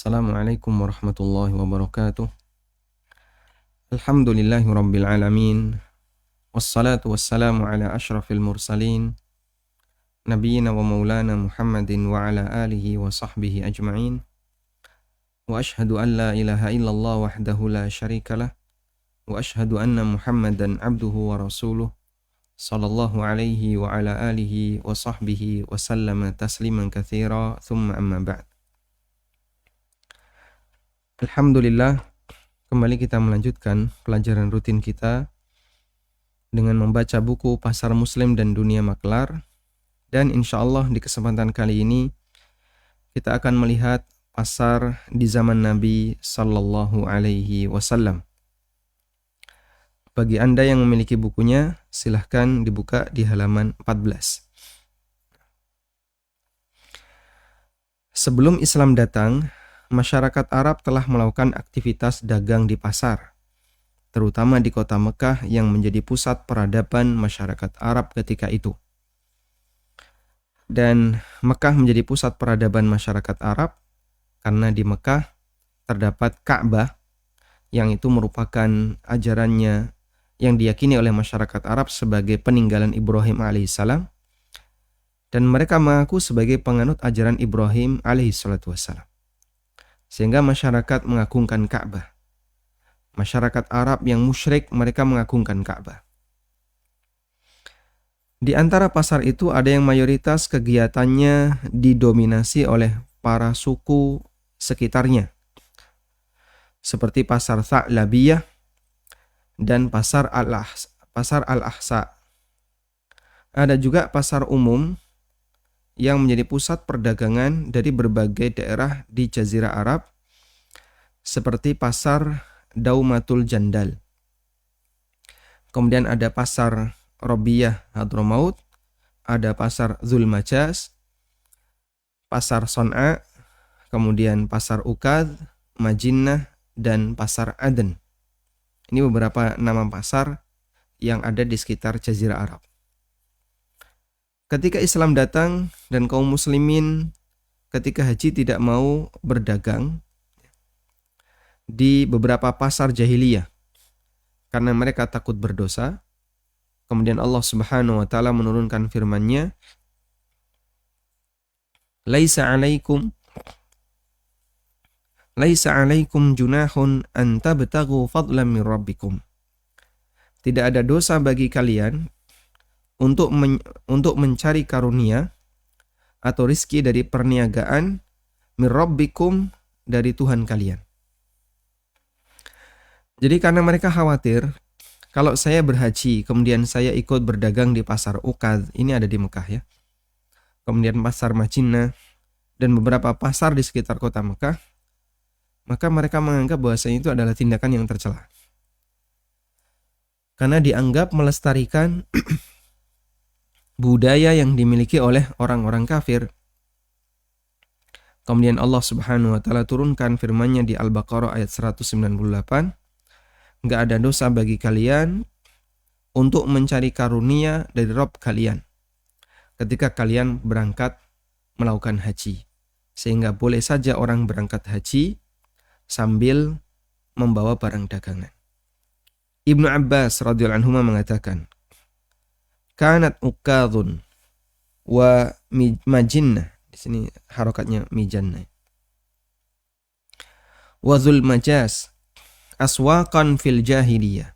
Assalamualaikum warahmatullahi wabarakatuh. Alhamdulillahi rabbil alamin. Wassalatu wassalamu ala ashrafil mursalin. Nabiyyina wa maulana Muhammadin wa ala alihi wa sahbihi ajma'in. Wa ashhadu an la ilaha illallah wahdahu la syarikalah. Wa ashhadu anna Muhammadan abduhu wa rasuluh. Sallallahu alaihi wa ala alihi wa sahbihi wa sallama tasliman katsira. Thumma amma ba'd. Alhamdulillah, kembali kita melanjutkan pelajaran rutin kita dengan membaca buku Pasar Muslim dan Dunia Maklar. Dan insya Allah di kesempatan kali ini kita akan melihat pasar di zaman Nabi Sallallahu Alaihi Wasallam. Bagi Anda yang memiliki bukunya, silahkan dibuka di halaman 14. Sebelum Islam datang, masyarakat Arab telah melakukan aktivitas dagang di pasar, terutama di kota Mekah yang menjadi pusat peradaban masyarakat Arab ketika itu. Dan Mekah menjadi pusat peradaban masyarakat Arab karena di Mekah terdapat Ka'bah yang itu merupakan ajarannya yang diyakini oleh masyarakat Arab sebagai peninggalan Ibrahim alaihissalam, dan mereka mengaku sebagai penganut ajaran Ibrahim alaihissalatu wassalam. Sehingga masyarakat mengagungkan Ka'bah. Masyarakat Arab yang musyrik, mereka mengagungkan Ka'bah. Di antara pasar itu ada yang mayoritas kegiatannya didominasi oleh para suku sekitarnya. Seperti pasar Tha'labiyah dan pasar Al-Ahsa. Ada juga pasar umum yang menjadi pusat perdagangan dari berbagai daerah di Jazirah Arab, seperti pasar Daumatul Jandal. Kemudian ada pasar Robiyah Hadramaut, ada pasar Dzulmajaz, pasar Son'a, kemudian pasar Ukad, Majinnah, dan pasar Aden. Ini beberapa nama pasar yang ada di sekitar Jazirah Arab. Ketika Islam datang dan kaum muslimin ketika haji tidak mau berdagang di beberapa pasar jahiliyah karena mereka takut berdosa, kemudian Allah Subhanahu wa taala menurunkan firman-Nya, Laisa alaikum junahun an tabtaghu fadlan min rabbikum. Tidak ada dosa bagi kalian untuk mencari karunia atau rizki dari perniagaan min rabbikum, dari Tuhan kalian. Jadi karena mereka khawatir kalau saya berhaji kemudian saya ikut berdagang di pasar Ukad, ini ada di Mekah ya, kemudian pasar Majinnah dan beberapa pasar di sekitar kota Mekah, maka mereka menganggap bahwasanya itu adalah tindakan yang tercela karena dianggap melestarikan budaya yang dimiliki oleh orang-orang kafir. Kemudian Allah Subhanahu wa taala turunkan firman-Nya di Al-Baqarah ayat 198, enggak ada dosa bagi kalian untuk mencari karunia dari Rabb kalian ketika kalian berangkat melakukan haji. Sehingga boleh saja orang berangkat haji sambil membawa barang dagangan. Ibnu Abbas radhiyallahu anhu mengatakan, Kanat ukadun wa majinnah. Di sini harokatnya mijannah. Wa dzulmajaz aswaqan fil jahiliyah.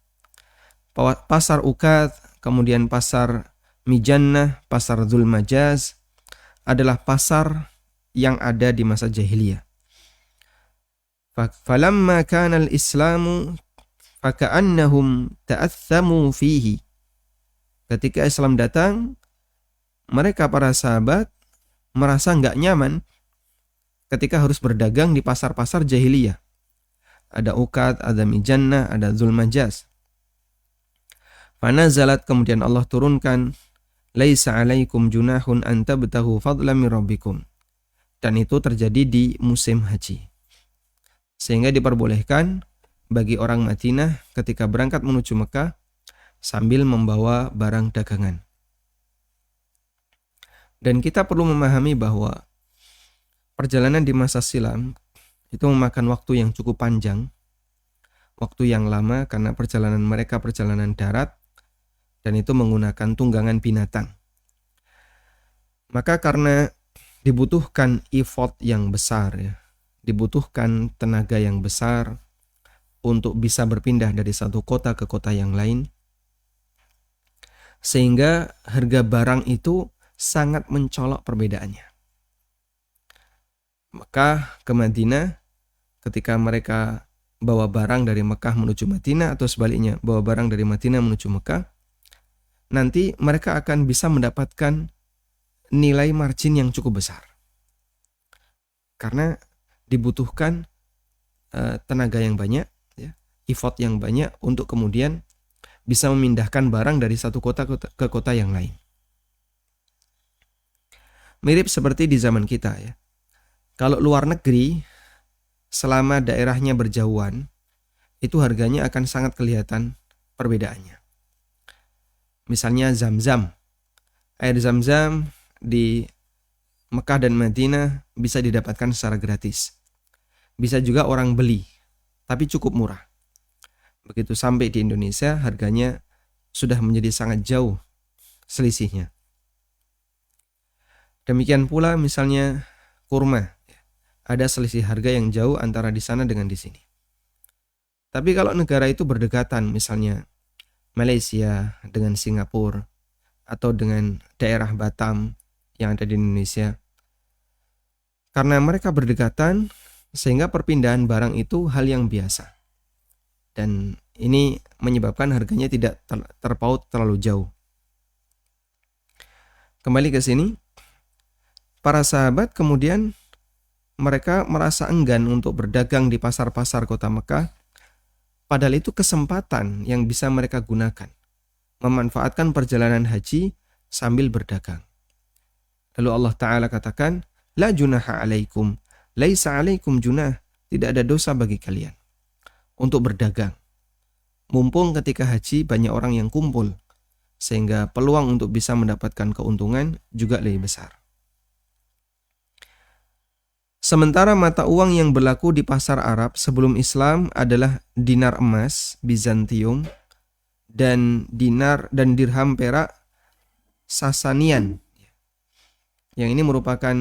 Pasar Ukad, kemudian pasar Mijannah, pasar Dzulmajaz adalah pasar yang ada di masa jahiliyah. Falamma kana al-islamu faka'annahum ta'athamu fihi. Ketika Islam datang, mereka para sahabat merasa enggak nyaman ketika harus berdagang di pasar-pasar jahiliyah. Ada Ukad, ada Mijannah, ada Dzulmajaz. Fanazalat, kemudian Allah turunkan, Laisa alaikum junahun an tabtaghu fadlan min rabbikum. Dan itu terjadi di musim haji. Sehingga diperbolehkan bagi orang Madinah ketika berangkat menuju Mekah sambil membawa barang dagangan. Dan kita perlu memahami bahwa perjalanan di masa silam itu memakan waktu yang cukup panjang, waktu yang lama karena perjalanan mereka perjalanan darat dan itu menggunakan tunggangan binatang. Maka karena dibutuhkan effort yang besar ya, dibutuhkan tenaga yang besar untuk bisa berpindah dari satu kota ke kota yang lain, sehingga harga barang itu sangat mencolok perbedaannya. Maka ke Madinah, ketika mereka bawa barang dari Mekah menuju Madinah atau sebaliknya bawa barang dari Madinah menuju Mekah, nanti mereka akan bisa mendapatkan nilai margin yang cukup besar. Karena dibutuhkan tenaga yang banyak, ya, effort yang banyak untuk kemudian bisa memindahkan barang dari satu kota ke kota yang lain. Mirip seperti di zaman kita ya. Kalau luar negeri, selama daerahnya berjauhan, itu harganya akan sangat kelihatan perbedaannya. Misalnya Zam-Zam. Air Zam-Zam di Mekah dan Madinah bisa didapatkan secara gratis. Bisa juga orang beli, tapi cukup murah. Begitu sampai di Indonesia, harganya sudah menjadi sangat jauh selisihnya. Demikian pula misalnya kurma. Ada selisih harga yang jauh antara di sana dengan di sini. Tapi kalau negara itu berdekatan, misalnya Malaysia dengan Singapura, atau dengan daerah Batam yang ada di Indonesia, karena mereka berdekatan, sehingga perpindahan barang itu hal yang biasa. Dan ini menyebabkan harganya tidak terpaut terlalu jauh. Kembali ke sini, para sahabat kemudian mereka merasa enggan untuk berdagang di pasar-pasar kota Mekah, padahal itu kesempatan yang bisa mereka gunakan, memanfaatkan perjalanan haji sambil berdagang. Lalu Allah Ta'ala katakan, La junaha alaikum, laisa alaikum junah, tidak ada dosa bagi kalian untuk berdagang. Mumpung ketika haji banyak orang yang kumpul, sehingga peluang untuk bisa mendapatkan keuntungan juga lebih besar. Sementara mata uang yang berlaku di pasar Arab sebelum Islam adalah dinar emas Bizantium dan dinar dan dirham perak Sasanian. Yang ini merupakan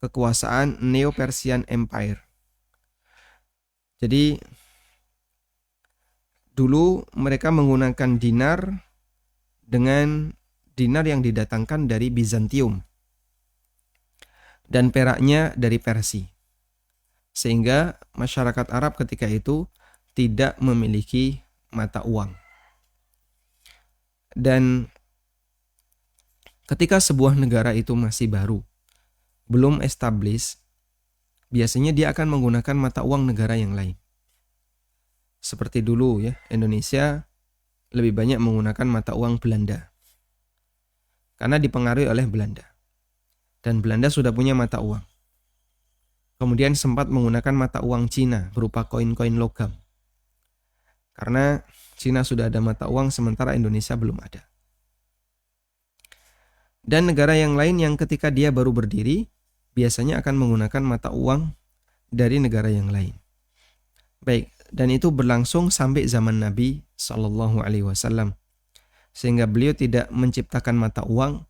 kekuasaan Neo-Persian Empire. Jadi dulu mereka menggunakan dinar dengan dinar yang didatangkan dari Bizantium dan peraknya dari Persia. Sehingga masyarakat Arab ketika itu tidak memiliki mata uang. Dan ketika sebuah negara itu masih baru, belum established, biasanya dia akan menggunakan mata uang negara yang lain. Seperti dulu ya, Indonesia lebih banyak menggunakan mata uang Belanda. Karena dipengaruhi oleh Belanda. Dan Belanda sudah punya mata uang. Kemudian sempat menggunakan mata uang Cina berupa koin-koin logam. Karena Cina sudah ada mata uang sementara Indonesia belum ada. Dan negara yang lain yang ketika dia baru berdiri, biasanya akan menggunakan mata uang dari negara yang lain. Baik, dan itu berlangsung sampai zaman Nabi SAW. Sehingga beliau tidak menciptakan mata uang,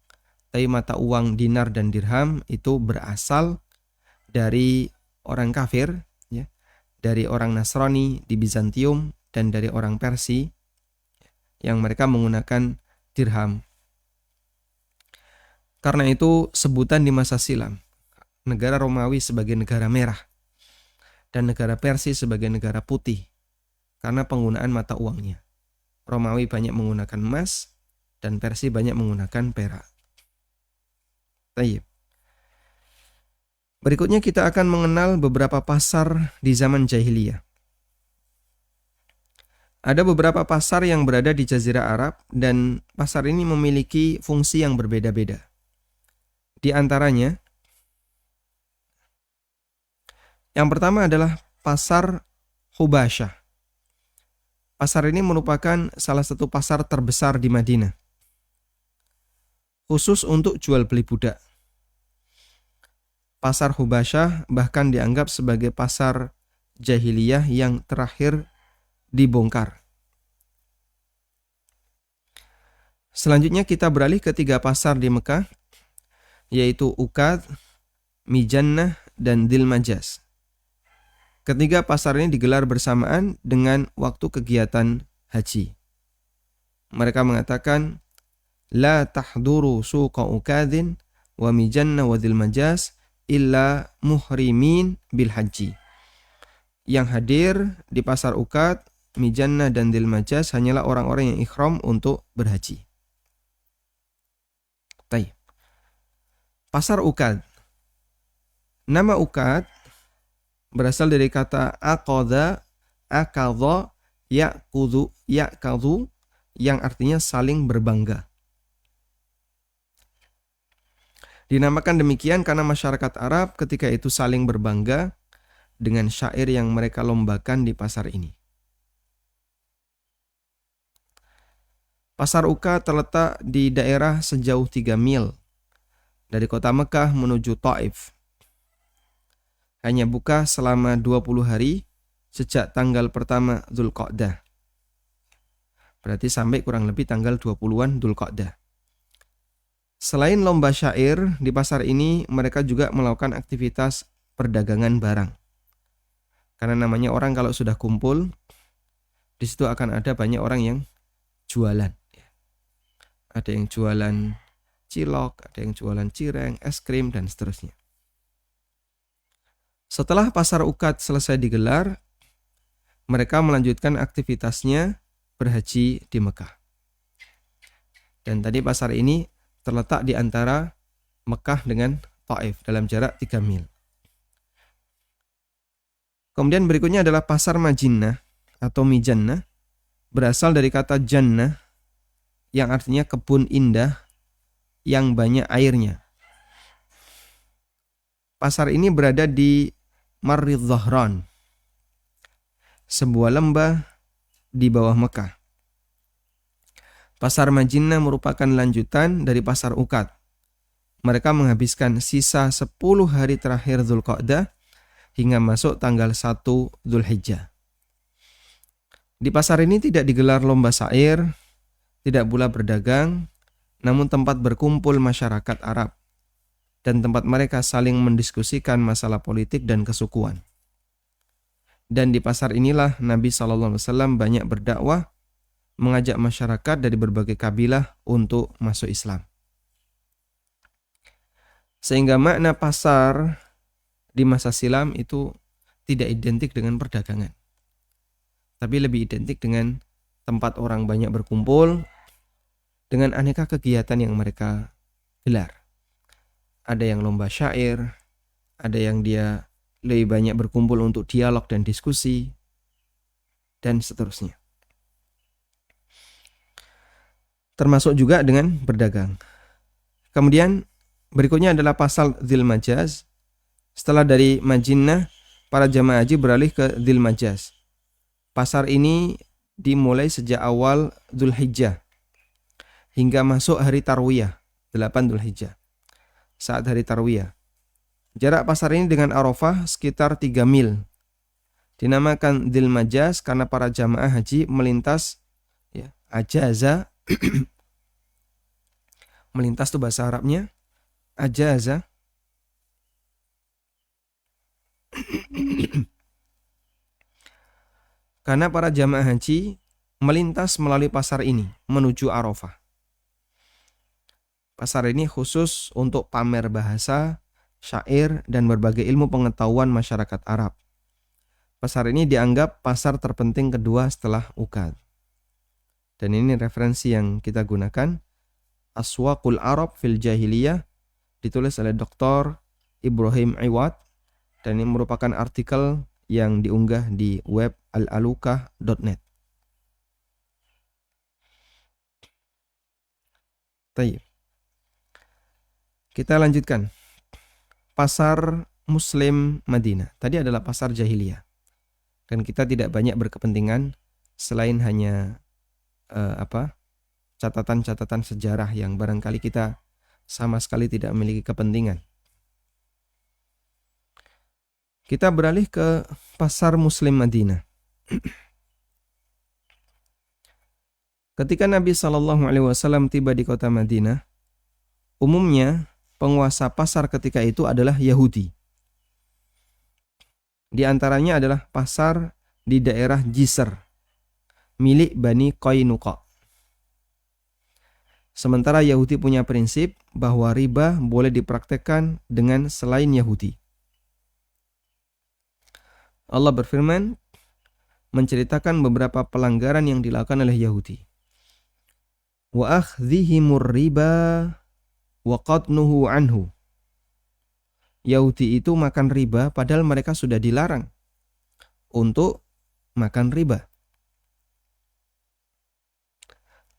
tapi mata uang dinar dan dirham itu berasal dari orang kafir, ya, dari orang Nasrani di Bizantium dan dari orang Persia yang mereka menggunakan dirham. Karena itu sebutan di masa silam, negara Romawi sebagai negara merah dan negara Persia sebagai negara putih karena penggunaan mata uangnya. Romawi banyak menggunakan emas dan Persia banyak menggunakan perak. Baik. Berikutnya kita akan mengenal beberapa pasar di zaman jahiliyah. Ada beberapa pasar yang berada di Jazirah Arab dan pasar ini memiliki fungsi yang berbeda-beda. Di antaranya, yang pertama adalah pasar Hubasyah. Pasar ini merupakan salah satu pasar terbesar di Madinah, khusus untuk jual beli budak. pasar Hubasyah bahkan dianggap sebagai pasar jahiliyah yang terakhir dibongkar. Selanjutnya kita beralih ke 3 pasar di Mekah, yaitu Ukad, Mijannah, dan Dzilmajaz. Ketiga pasar ini digelar bersamaan dengan waktu kegiatan haji. Mereka mengatakan, La tahduru suqa Ukadin wa Mijannah wa Dzilmajaz illa muhrimin bil haji. Yang hadir di pasar Ukad, Mijannah, dan Dzilmajaz hanyalah orang-orang yang ikhram untuk berhaji. Baik. Pasar Ukad. Nama Ukad berasal dari kata aqadha, akadha, ya'kadhu, yang artinya saling berbangga. Dinamakan demikian karena masyarakat Arab ketika itu saling berbangga dengan syair yang mereka lombakan di pasar ini. Pasar Ukad terletak di daerah sejauh 3 mil dari kota Mekah menuju Taif. Hanya buka selama 20 hari sejak tanggal pertama Dzulqa'dah. Berarti sampai kurang lebih tanggal 20-an Dzulqa'dah. Selain lomba syair, di pasar ini mereka juga melakukan aktivitas perdagangan barang. Karena namanya orang kalau sudah kumpul, di situ akan ada banyak orang yang jualan. Ada yang jualan cilok, ada yang jualan cireng, es krim, dan seterusnya. Setelah pasar Ukad selesai digelar, mereka melanjutkan aktivitasnya berhaji di Mekah. Dan tadi pasar ini terletak di antara Mekah dengan Taif dalam jarak 3 mil. Kemudian berikutnya adalah pasar Majinnah atau Mijannah, berasal dari kata jannah yang artinya kebun indah yang banyak airnya. Pasar ini berada di Marridh Dhahran, sebuah lembah di bawah Mekah. Pasar Majinnah merupakan lanjutan dari pasar Ukad. Mereka menghabiskan sisa 10 hari terakhir Dzulqa'dah hingga masuk tanggal 1 Dzulhijjah. Di pasar ini tidak digelar lomba syair, tidak pula berdagang, namun tempat berkumpul masyarakat Arab dan tempat mereka saling mendiskusikan masalah politik dan kesukuan. Dan di pasar inilah Nabi SAW banyak berdakwah, mengajak masyarakat dari berbagai kabilah untuk masuk Islam. Sehingga makna pasar di masa silam itu tidak identik dengan perdagangan, tapi lebih identik dengan tempat orang banyak berkumpul dengan aneka kegiatan yang mereka gelar. Ada yang lomba syair, ada yang dia lebih banyak berkumpul untuk dialog dan diskusi, dan seterusnya. Termasuk juga dengan berdagang. Kemudian berikutnya adalah pasar Dzilmajaz. Setelah dari Majinnah, para jamaah haji beralih ke Dzilmajaz. Pasar ini dimulai sejak awal Dzulhijjah hingga masuk hari Tarwiyah, 8 Dzulhijjah. Saat hari Tarwiyah. Jarak pasar ini dengan Arafah sekitar 3 mil. Dinamakan Dzilmajaz karena para jamaah haji melintas ajaza. Melintas itu bahasa Arabnya ajaza. Karena para jamaah haji melintas melalui pasar ini menuju Arafah. Pasar ini khusus untuk pamer bahasa, syair, dan berbagai ilmu pengetahuan masyarakat Arab. Pasar ini dianggap pasar terpenting kedua setelah Ukad. Dan ini referensi yang kita gunakan. Aswaqul Arab fil Jahiliyah, ditulis oleh Dr. Ibrahim Iwad, dan ini merupakan artikel yang diunggah di web al-alukah.net. Baik. Kita lanjutkan. Pasar Muslim Madinah. Tadi adalah pasar jahiliyah. Dan kita tidak banyak berkepentingan selain hanya catatan-catatan sejarah yang barangkali kita sama sekali tidak memiliki kepentingan. Kita beralih ke pasar Muslim Madinah. Ketika Nabi SAW tiba di kota Madinah, umumnya penguasa pasar ketika itu adalah Yahudi. Di antaranya adalah pasar di daerah Jisr, milik Bani Qainuqa. Sementara Yahudi punya prinsip bahwa riba boleh dipraktekkan dengan selain Yahudi. Allah berfirman menceritakan beberapa pelanggaran yang dilakukan oleh Yahudi. Wa akhdhihimur riba wa qadnuhu anhu. Yahudi itu makan riba padahal mereka sudah dilarang untuk makan riba.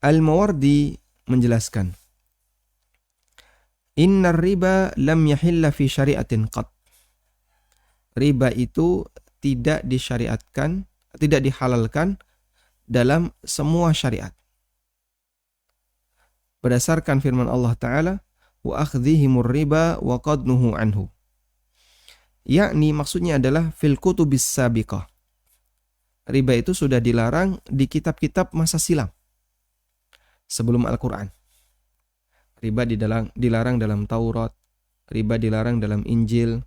Al-Mawardi menjelaskan, Innar riba lam yahilla fi syariatin qat. Riba itu tidak disyariatkan, tidak dihalalkan dalam semua syariat. Berdasarkan firman Allah Ta'ala, wa akhdhihimur riba wa qadnuhu anhu. Yakni maksudnya adalah fil kutubis sabiqah. Riba itu sudah dilarang di kitab-kitab masa silam sebelum Al-Quran. Riba dilarang dalam Taurat, riba dilarang dalam Injil,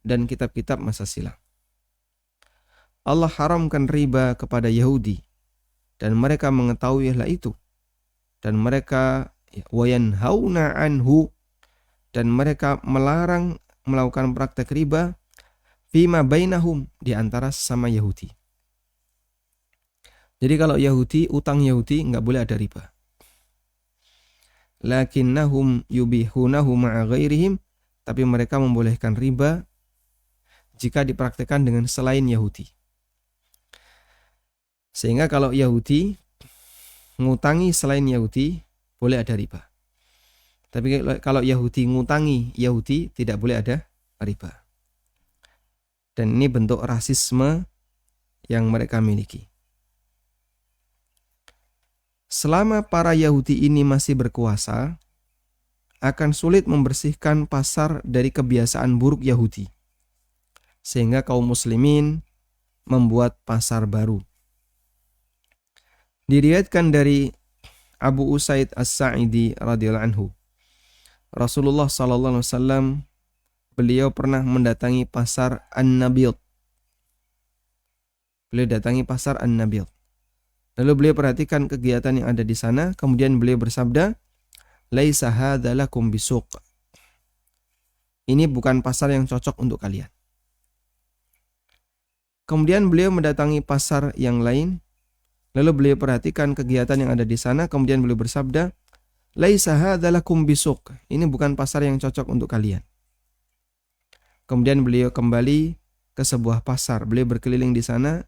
dan kitab-kitab masa silam. Allah haramkan riba kepada Yahudi, dan mereka mengetahui hal itu. Dan mereka wayanhauna anhu, dan mereka melarang melakukan praktek riba fima bainahum, di antara sesama Yahudi. Jadi kalau Yahudi, utang Yahudi nggak boleh ada riba. Lakinnahum yubihunahu ma'a ghairihim, tapi mereka membolehkan riba jika dipraktekkan dengan selain Yahudi. Sehingga kalau Yahudi ngutangi selain Yahudi, boleh ada riba. Tapi kalau Yahudi ngutangi Yahudi, tidak boleh ada riba. Dan ini bentuk rasisme yang mereka miliki. Selama para Yahudi ini masih berkuasa, akan sulit membersihkan pasar dari kebiasaan buruk Yahudi. Sehingga kaum muslimin membuat pasar baru. Diriwayatkan dari Abu Usaid As-Sa'idi radhiyallahu anhu, Rasulullah SAW beliau pernah mendatangi pasar An-Nabil. Beliau datangi pasar An-Nabil. Lalu beliau perhatikan kegiatan yang ada di sana, kemudian beliau bersabda, "Laisa hadza lakum bisuq." Ini bukan pasar yang cocok untuk kalian. Kemudian beliau mendatangi pasar yang lain, lalu beliau perhatikan kegiatan yang ada di sana, kemudian beliau bersabda, "Laisa hadza lakum bisuq." Ini bukan pasar yang cocok untuk kalian. Kemudian beliau kembali ke sebuah pasar, beliau berkeliling di sana,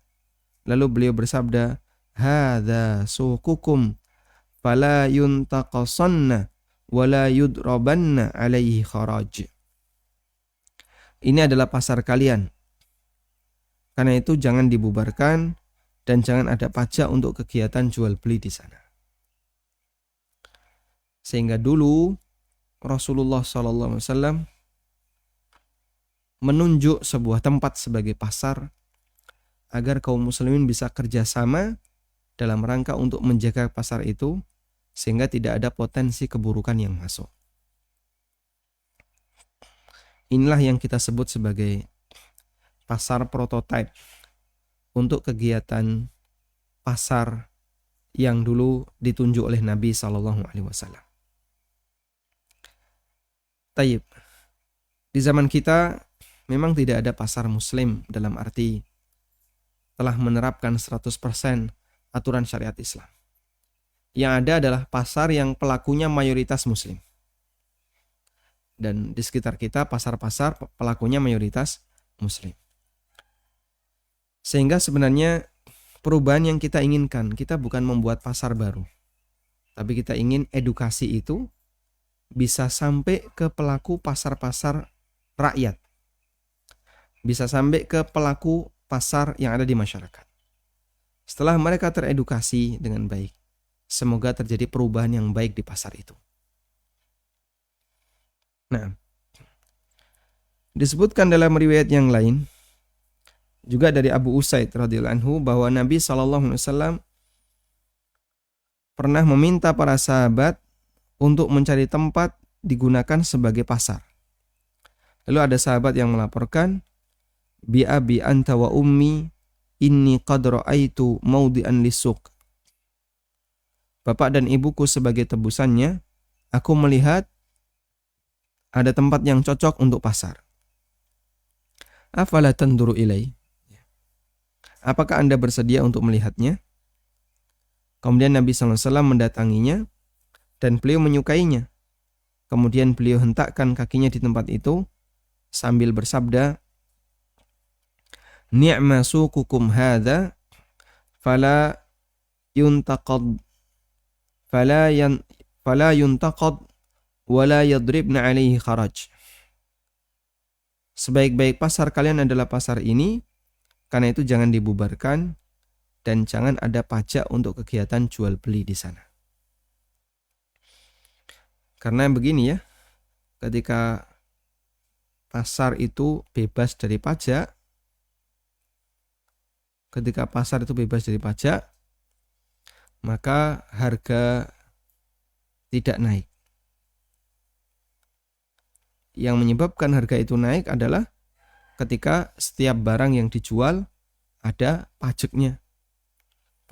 lalu beliau bersabda, "Hadza suqukum fala yuntaqasanna wala yudrabanna alaihi kharaj." Ini adalah pasar kalian. Karena itu jangan dibubarkan dan jangan ada pajak untuk kegiatan jual beli di sana. Sehingga dulu Rasulullah SAW menunjuk sebuah tempat sebagai pasar agar kaum muslimin bisa kerjasama dalam rangka untuk menjaga pasar itu sehingga tidak ada potensi keburukan yang masuk. Inilah yang kita sebut sebagai pasar prototipe untuk kegiatan pasar yang dulu ditunjuk oleh Nabi SAW. Tayyib. Di zaman kita memang tidak ada pasar muslim dalam arti telah menerapkan 100% aturan syariat Islam. Yang ada adalah pasar yang pelakunya mayoritas muslim. Dan di sekitar kita pasar-pasar pelakunya mayoritas muslim. Sehingga sebenarnya perubahan yang kita inginkan, kita bukan membuat pasar baru. Tapi kita ingin edukasi itu bisa sampai ke pelaku pasar-pasar rakyat. Bisa sampai ke pelaku pasar yang ada di masyarakat. Setelah mereka teredukasi dengan baik, semoga terjadi perubahan yang baik di pasar itu. Nah, disebutkan dalam riwayat yang lain, juga dari Abu Usaid radhiyallahu anhu bahwa Nabi SAW pernah meminta para sahabat untuk mencari tempat digunakan sebagai pasar. Lalu ada sahabat yang melaporkan, bi abi anta wa ummi inni qad ra'aitu maudi'an lisuq. Bapak dan ibuku sebagai tebusannya, aku melihat ada tempat yang cocok untuk pasar. Afala tanduru ilai? Apakah Anda bersedia untuk melihatnya? Kemudian Nabi SAW mendatanginya dan beliau menyukainya. Kemudian beliau hentakkan kakinya di tempat itu sambil bersabda, ni'ma suqukum hadza fala yuntaqad fala yuntaqad wala yadribna alaihi kharaj. Sebaik-baik pasar kalian adalah pasar ini, karena itu jangan dibubarkan dan jangan ada pajak untuk kegiatan jual beli di sana. Karena begini ya, ketika pasar itu bebas dari pajak, maka harga tidak naik. Yang menyebabkan harga itu naik adalah ketika setiap barang yang dijual ada pajaknya.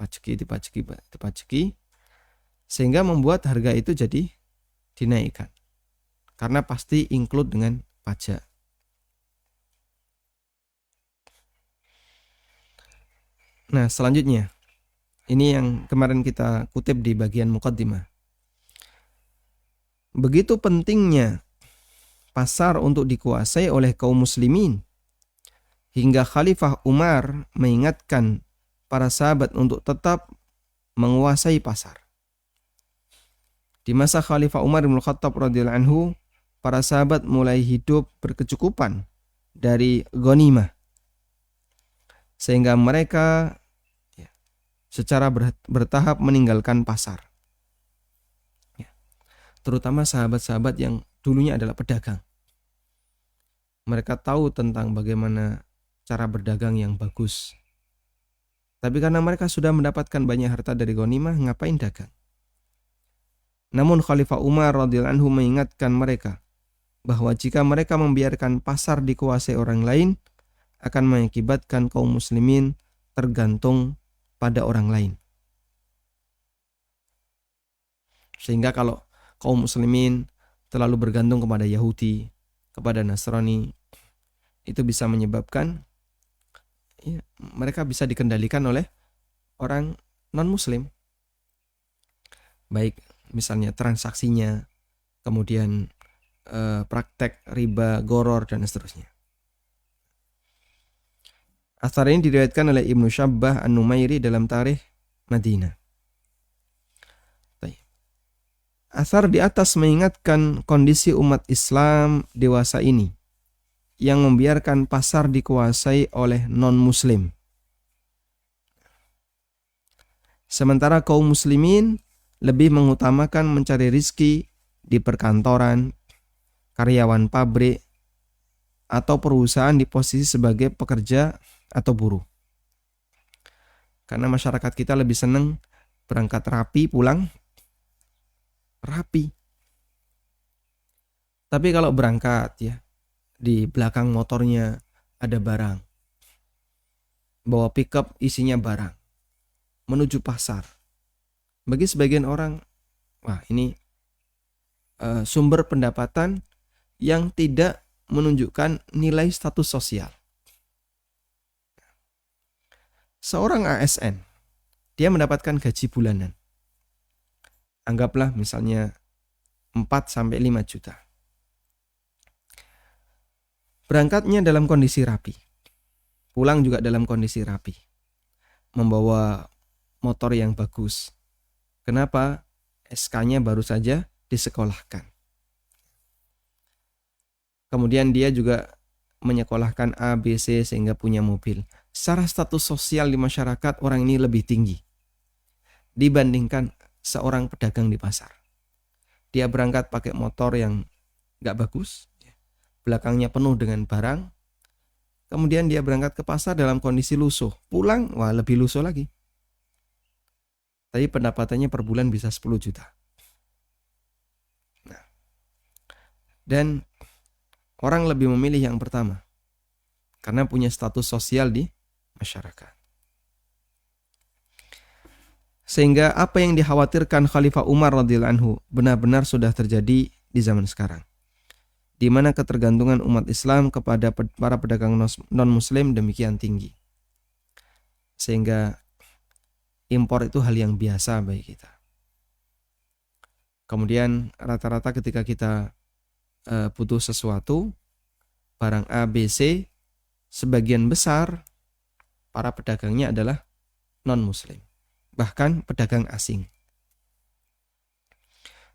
Dipajaki, sehingga membuat harga itu jadi dinaikkan. Karena pasti include dengan pajak. Nah, selanjutnya, ini yang kemarin kita kutip di bagian muqaddimah. Begitu pentingnya pasar untuk dikuasai oleh kaum muslimin, hingga Khalifah Umar mengingatkan para sahabat untuk tetap menguasai pasar. Di masa Khalifah Umar bin Khattab radhiyallahu anhu, para sahabat mulai hidup berkecukupan dari ghanimah, sehingga mereka secara bertahap meninggalkan pasar. Terutama sahabat-sahabat yang dulunya adalah pedagang. Mereka tahu tentang bagaimana cara berdagang yang bagus. Tapi karena mereka sudah mendapatkan banyak harta dari ghanimah, ngapain dagang? Namun Khalifah Umar radhiyallahu anhu mengingatkan mereka bahwa jika mereka membiarkan pasar dikuasai orang lain, akan mengakibatkan kaum muslimin tergantung pada orang lain. Sehingga kalau kaum muslimin terlalu bergantung kepada Yahudi, kepada Nasrani, itu bisa menyebabkan mereka bisa dikendalikan oleh orang non-muslim. Baik misalnya transaksinya, kemudian praktek riba, goror, dan seterusnya. Athar ini diriwayatkan oleh Ibnu Syabbah An-Numairi dalam Tarikh Madinah. Athar di atas mengingatkan kondisi umat Islam dewasa ini yang membiarkan pasar dikuasai oleh non-muslim. Sementara kaum muslimin lebih mengutamakan mencari rizki di perkantoran, karyawan pabrik, atau perusahaan di posisi sebagai pekerja atau buruh. Karena masyarakat kita lebih senang berangkat rapi, pulang rapi. Tapi kalau berangkat ya, di belakang motornya ada barang, bawa pickup isinya barang, menuju pasar. Bagi sebagian orang, wah ini sumber pendapatan yang tidak menunjukkan nilai status sosial. Seorang ASN, dia mendapatkan gaji bulanan. Anggaplah misalnya 4-5 juta. Berangkatnya dalam kondisi rapi. Pulang juga dalam kondisi rapi. Membawa motor yang bagus. Kenapa? SK-nya baru saja disekolahkan. Kemudian dia juga menyekolahkan A, B, C sehingga punya mobil. Secara status sosial di masyarakat orang ini lebih tinggi dibandingkan seorang pedagang di pasar. Dia berangkat pakai motor yang gak bagus, belakangnya penuh dengan barang, kemudian dia berangkat ke pasar dalam kondisi lusuh, pulang, wah lebih lusuh lagi. Tapi pendapatannya per bulan bisa 10 juta. Nah, dan orang lebih memilih yang pertama, karena punya status sosial di masyarakat. Sehingga apa yang dikhawatirkan Khalifah Umar radhiyallahu anhu benar-benar sudah terjadi di zaman sekarang, di mana ketergantungan umat Islam kepada para pedagang non-muslim demikian tinggi. Sehingga impor itu hal yang biasa bagi kita. Kemudian rata-rata ketika kita butuh sesuatu, barang A, B, C, sebagian besar para pedagangnya adalah non-muslim. Bahkan pedagang asing.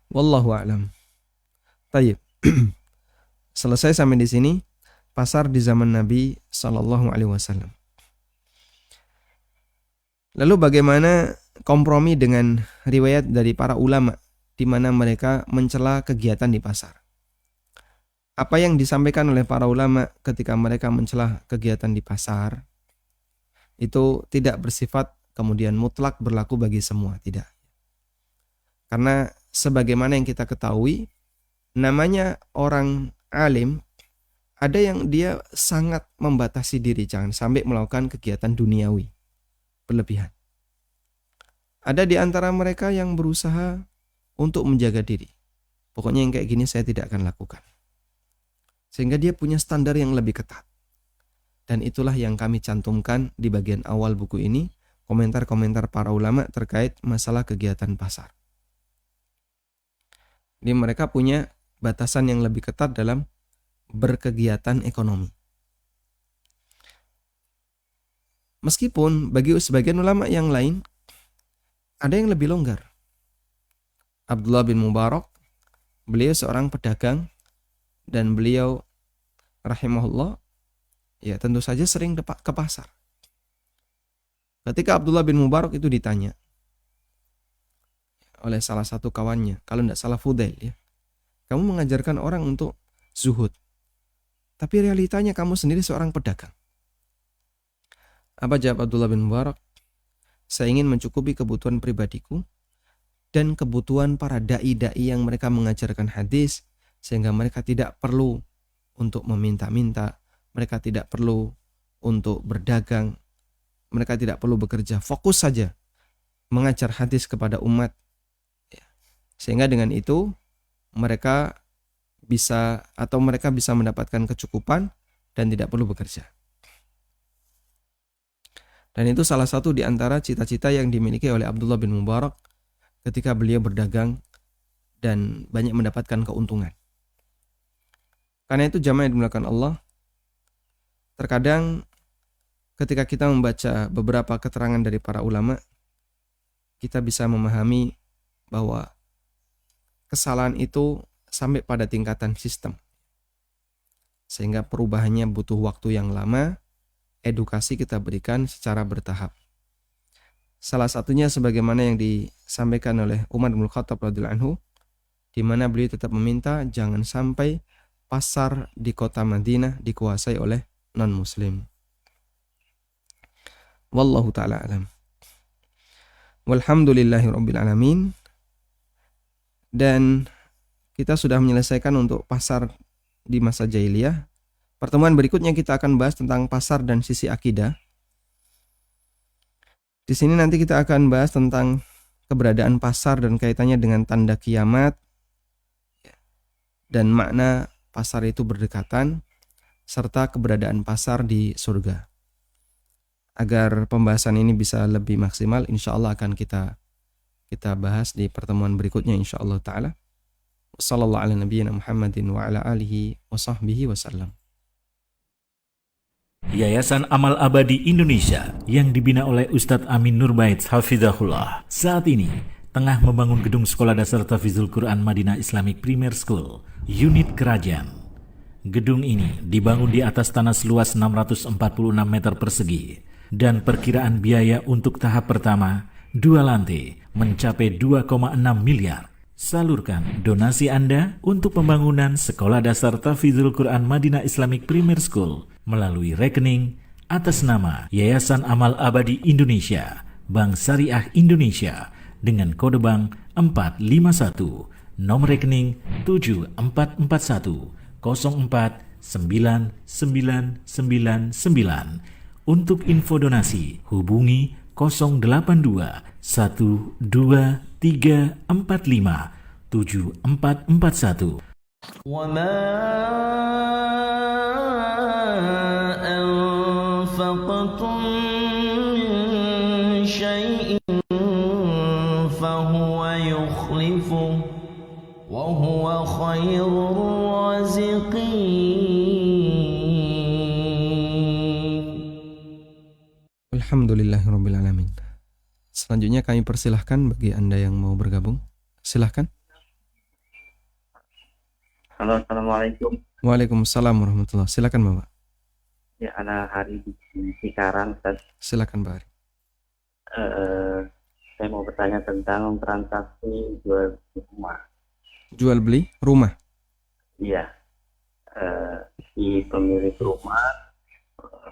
Wallahu a'lam. Tayyib. Selesai sampai di sini pasar di zaman Nabi sallallahu alaihi wasallam. Lalu bagaimana kompromi dengan riwayat dari para ulama di mana mereka mencela kegiatan di pasar? Apa yang disampaikan oleh para ulama ketika mereka mencela kegiatan di pasar itu tidak bersifat kemudian mutlak berlaku bagi semua, tidak. Karena sebagaimana yang kita ketahui, namanya orang alim, ada yang dia sangat membatasi diri, jangan sampai melakukan kegiatan duniawi berlebihan. Ada di antara mereka yang berusaha untuk menjaga diri. Pokoknya yang kayak gini saya tidak akan lakukan. Sehingga dia punya standar yang lebih ketat. Dan itulah yang kami cantumkan di bagian awal buku ini, komentar-komentar para ulama terkait masalah kegiatan pasar. Jadi mereka punya batasan yang lebih ketat dalam berkegiatan ekonomi. Meskipun bagi sebagian ulama yang lain ada yang lebih longgar. Abdullah bin Mubarak, beliau seorang pedagang dan beliau rahimahullah ya tentu saja sering ke pasar. Ketika Abdullah bin Mubarak itu ditanya oleh salah satu kawannya, kalau tidak salah Fudail ya, kamu mengajarkan orang untuk zuhud, tapi realitanya kamu sendiri seorang pedagang. Apa jawab Abdullah bin Mubarak? Saya ingin mencukupi kebutuhan pribadiku dan kebutuhan para da'i-da'i yang mereka mengajarkan hadis, sehingga mereka tidak perlu untuk meminta-minta, mereka tidak perlu untuk berdagang, mereka tidak perlu bekerja, fokus saja mengajar hadis kepada umat. Sehingga dengan itu mereka bisa mendapatkan kecukupan dan tidak perlu bekerja. Dan itu salah satu di antara cita-cita yang dimiliki oleh Abdullah bin Mubarak ketika beliau berdagang dan banyak mendapatkan keuntungan. Karena itu jamaah yang dimuliakan Allah, terkadang ketika kita membaca beberapa keterangan dari para ulama, kita bisa memahami bahwa kesalahan itu sampai pada tingkatan sistem. Sehingga perubahannya butuh waktu yang lama, edukasi kita berikan secara bertahap. Salah satunya sebagaimana yang disampaikan oleh Umar bin Khattab radhiyallahu anhu, di mana beliau tetap meminta jangan sampai pasar di kota Madinah dikuasai oleh non-muslim. Wallahu ta'ala alam. Walhamdulillahirabbil alamin. Dan kita sudah menyelesaikan untuk pasar di masa jahiliyah. Pertemuan berikutnya kita akan bahas tentang pasar dan sisi akidah. Di sini nanti kita akan bahas tentang keberadaan pasar dan kaitannya dengan tanda kiamat dan makna pasar itu berdekatan serta keberadaan pasar di surga. Agar pembahasan ini bisa lebih maksimal, insya Allah akan kita bahas di pertemuan berikutnya insya Allah ta'ala. Sallallahu ala nabiyyina Muhammadin wa ala alihi wa sahbihi wasallam. Yayasan Amal Abadi Indonesia yang dibina oleh Ustadz Amin Nurbaits Hafizahullah saat ini tengah membangun gedung Sekolah Dasar Tahfidzul Quran Madinah Islamic Premier School, unit Kerajaan. Gedung ini dibangun di atas tanah seluas 646 meter persegi dan perkiraan biaya untuk tahap pertama 2 lantai mencapai 2,6 miliar. Salurkan donasi Anda untuk pembangunan Sekolah Dasar Tahfidzul Quran Madinah Islamic Premier School melalui rekening atas nama Yayasan Amal Abadi Indonesia, Bank Syariah Indonesia dengan kode bank 451, nomor rekening 7441049999. Untuk info donasi hubungi 082 12345 7441. وما أنفقتم من شيء فهو يخلفه وهو خير الرازقين. Alhamdulillahirrabbilalamin. Selanjutnya kami persilahkan bagi Anda yang mau bergabung. Silahkan. Halo, assalamualaikum. Waalaikumsalam warahmatullahi. Silakan Bapak. Ya, anak Hari di Cikarang, Ustaz. Silakan Pak Ari. Saya mau bertanya tentang transaksi jual rumah. Jual beli rumah. Iya, si pemilik rumah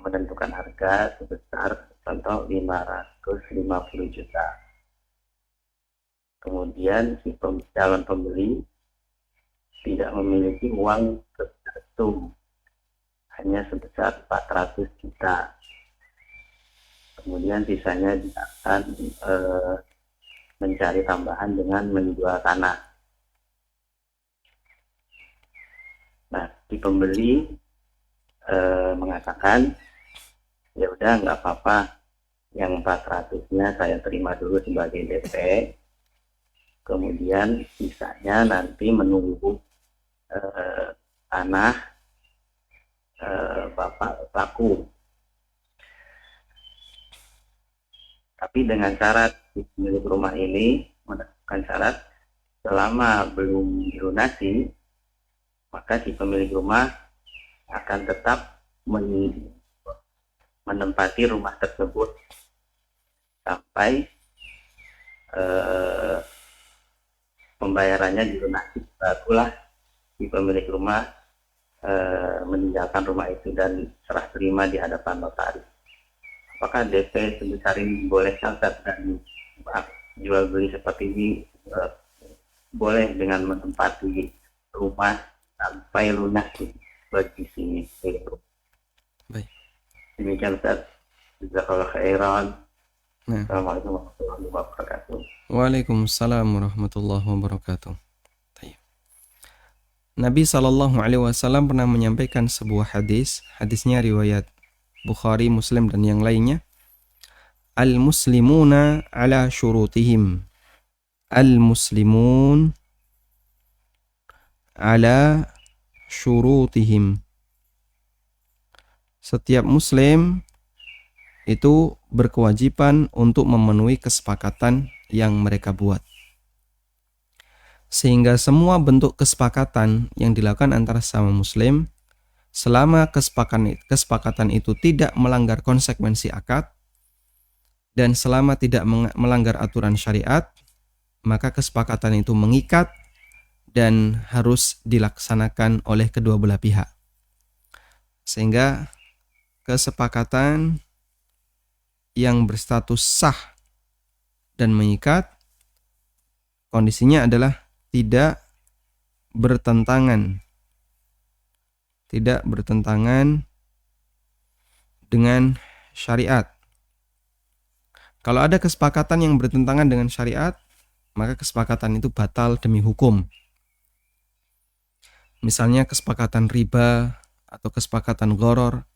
menentukan harga sebesar contoh 550 juta. Kemudian si calon pembeli tidak memiliki uang sebesar itu, hanya sebesar 400 juta. Kemudian sisanya dia akan mencari tambahan dengan menjual tanah. Nah, si pembeli mengatakan, ya udah nggak apa-apa, yang 400-nya saya terima dulu sebagai DP. Kemudian sisanya nanti menunggu tanah bapak pelaku. Tapi dengan syarat si pemilik rumah ini menetapkan syarat selama belum dilunasi, maka si pemilik rumah akan tetap menempati rumah tersebut sampai pembayarannya dilunasi. Barulah si pemilik rumah meninggalkan rumah itu dan serah terima di hadapan notaris. Apakah DP sebesar ini boleh catat dan jual beli seperti ini boleh dengan menempati rumah sampai lunas bagi si pemilik rumah? Baik. Demikian Ustaz. Jazakallahu khairan. Nah. Assalamualaikum warahmatullahi wabarakatuh. Waalaikumsalam warahmatullahi wabarakatuh. Baik. Nabi SAW pernah menyampaikan sebuah hadis. Hadisnya riwayat Bukhari, Muslim, dan yang lainnya. Al-muslimuna ala syurutihim. Al-muslimun ala syurutihim. Setiap muslim itu berkewajiban untuk memenuhi kesepakatan yang mereka buat. Sehingga semua bentuk kesepakatan yang dilakukan antara sesama muslim, selama kesepakatan itu tidak melanggar konsekuensi akad dan selama tidak melanggar aturan syariat, maka kesepakatan itu mengikat dan harus dilaksanakan oleh kedua belah pihak. Sehingga kesepakatan yang berstatus sah dan mengikat, kondisinya adalah tidak bertentangan dengan syariat. Kalau ada kesepakatan yang bertentangan dengan syariat, maka kesepakatan itu batal demi hukum. Misalnya kesepakatan riba atau kesepakatan gharar.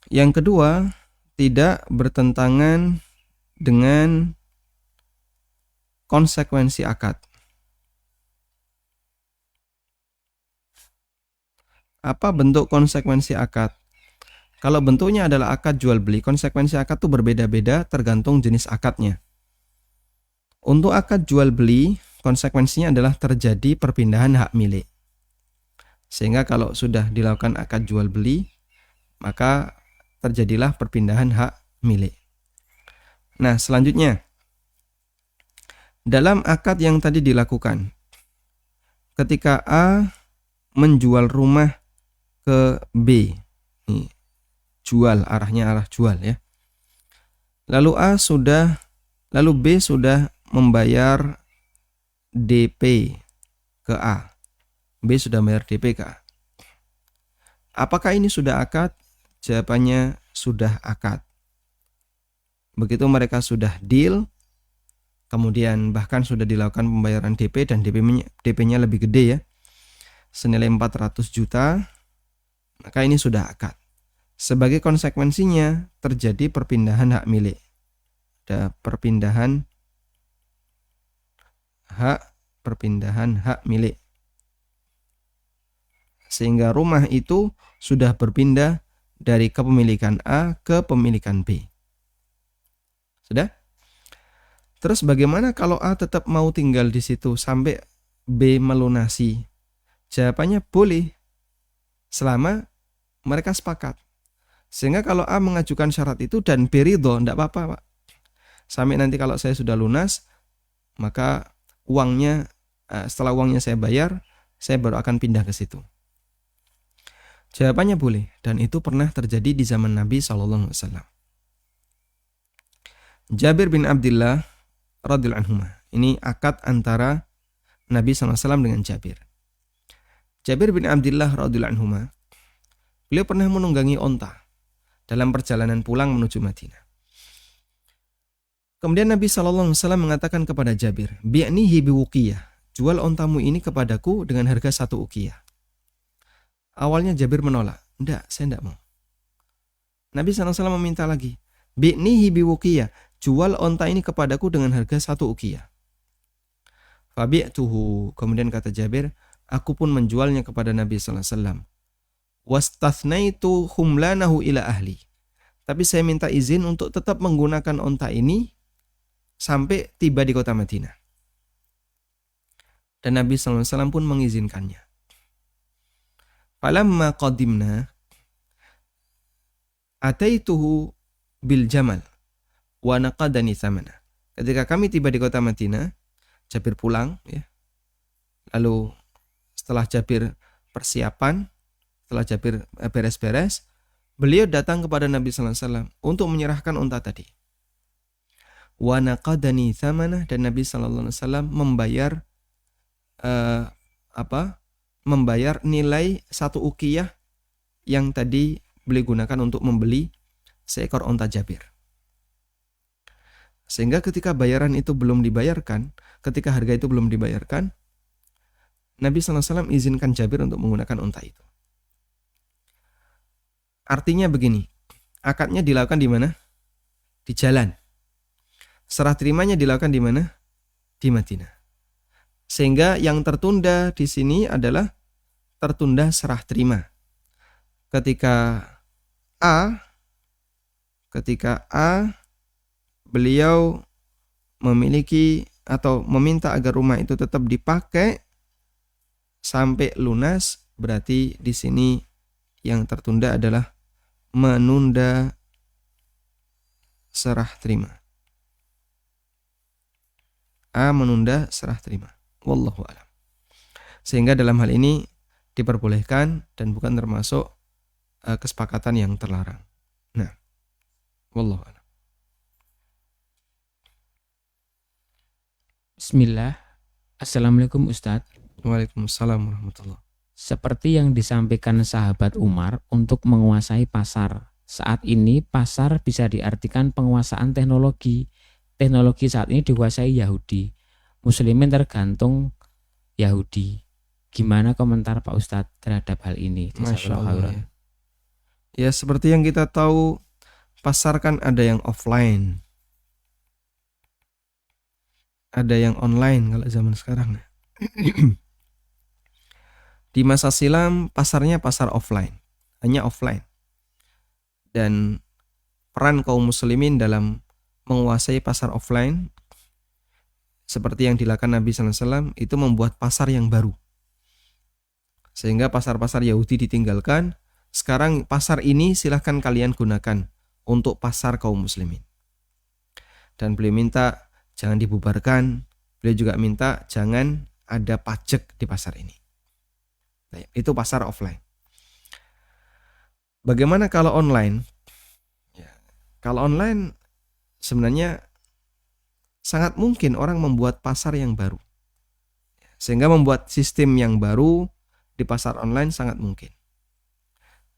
Yang kedua, tidak bertentangan dengan konsekuensi akad. Apa bentuk konsekuensi akad? Kalau bentuknya adalah akad jual beli, konsekuensi akad itu berbeda-beda tergantung jenis akadnya. Untuk akad jual beli, konsekuensinya adalah terjadi perpindahan hak milik. Sehingga kalau sudah dilakukan akad jual beli, maka terjadilah perpindahan hak milik. Nah, selanjutnya, dalam akad yang tadi dilakukan, ketika A menjual rumah ke B, jual, arahnya arah jual ya. Lalu B sudah membayar DP ke A. B sudah membayar DP ke A. Apakah ini sudah akad? Jawabannya sudah akad. Begitu mereka sudah deal, kemudian bahkan sudah dilakukan pembayaran DP dan DP-nya lebih gede ya, senilai 400 juta, maka ini sudah akad. Sebagai konsekuensinya terjadi perpindahan hak milik. Ada perpindahan hak milik. Sehingga rumah itu sudah berpindah dari kepemilikan A ke pemilikan B. Sudah? Terus bagaimana kalau A tetap mau tinggal di situ sampai B melunasi? Jawabannya boleh, selama mereka sepakat. Sehingga kalau A mengajukan syarat itu dan B ridho, tidak apa-apa Pak. Sampai nanti kalau saya sudah lunas, maka setelah uangnya saya bayar, saya baru akan pindah ke situ. Jawabannya boleh, dan itu pernah terjadi di zaman Nabi SAW. Jabir bin Abdullah radhiyallahu anhu. Ini akad antara Nabi SAW dengan Jabir. Jabir bin Abdullah radhiyallahu anhu, beliau pernah menunggangi onta dalam perjalanan pulang menuju Madinah. Kemudian Nabi SAW mengatakan kepada Jabir, bi'nihi biwuqiyah, jual ontamu ini kepadaku dengan harga 1 uqiyah. Awalnya Jabir menolak, enggak, saya enggak mau. Nabi SAW meminta lagi, bi'nihi biwuqiyah, jual onta ini kepadaku dengan harga 1 uqiyah. Fabi'tuhu, kemudian kata Jabir, aku pun menjualnya kepada Nabi SAW. Wastathnaitu humlanahu ila ahli. Tapi saya minta izin untuk tetap menggunakan onta ini sampai tiba di kota Madinah. Dan Nabi SAW pun mengizinkannya. Falamma qadimna ataituhu bil jamal wa naqadani thamana. Ketika kami tiba di kota Madinah, Jabir pulang ya. Lalu setelah Jabir persiapan, setelah Jabir beres-beres, beliau datang kepada Nabi SAW untuk menyerahkan unta tadi. Wa naqadani thamana, dan Nabi SAW membayar membayar nilai 1 uqiyah yang tadi beliau gunakan untuk membeli seekor unta Jabir. Sehingga ketika bayaran itu belum dibayarkan, ketika harga itu belum dibayarkan, Nabi SAW izinkan Jabir untuk menggunakan unta itu. Artinya begini, akadnya dilakukan di mana? Di jalan. Serah terimanya dilakukan di mana? Di Madinah. Sehingga yang tertunda di sini adalah tertunda serah terima. Ketika A beliau memiliki atau meminta agar rumah itu tetap dipakai sampai lunas, berarti di sini yang tertunda adalah menunda serah terima. A menunda serah terima. Wallahu a'lam. Sehingga dalam hal ini diperbolehkan dan bukan termasuk kesepakatan yang terlarang. Nah, wallahu a'lam. Bismillah. Assalamualaikum Ustadz. Waalaikumsalam warahmatullahi. Seperti yang disampaikan sahabat Umar untuk menguasai pasar. Saat ini pasar bisa diartikan penguasaan teknologi. Teknologi saat ini dikuasai Yahudi. Muslimin tergantung Yahudi. Gimana komentar Pak Ustadz terhadap hal ini? Masya Allah. Ya seperti yang kita tahu, pasar kan ada yang offline, ada yang online kalau zaman sekarang. Di masa silam pasarnya pasar offline, hanya offline. Dan peran kaum muslimin dalam menguasai pasar offline seperti yang dilakukan Nabi SAW itu membuat pasar yang baru. Sehingga pasar-pasar Yahudi ditinggalkan. Sekarang pasar ini silahkan kalian gunakan untuk pasar kaum muslimin. Dan beliau minta jangan dibubarkan. Beliau juga minta jangan ada pajak di pasar ini. Itu pasar offline. Bagaimana kalau online? Kalau online sebenarnya sangat mungkin orang membuat pasar yang baru. Sehingga membuat sistem yang baru di pasar online sangat mungkin.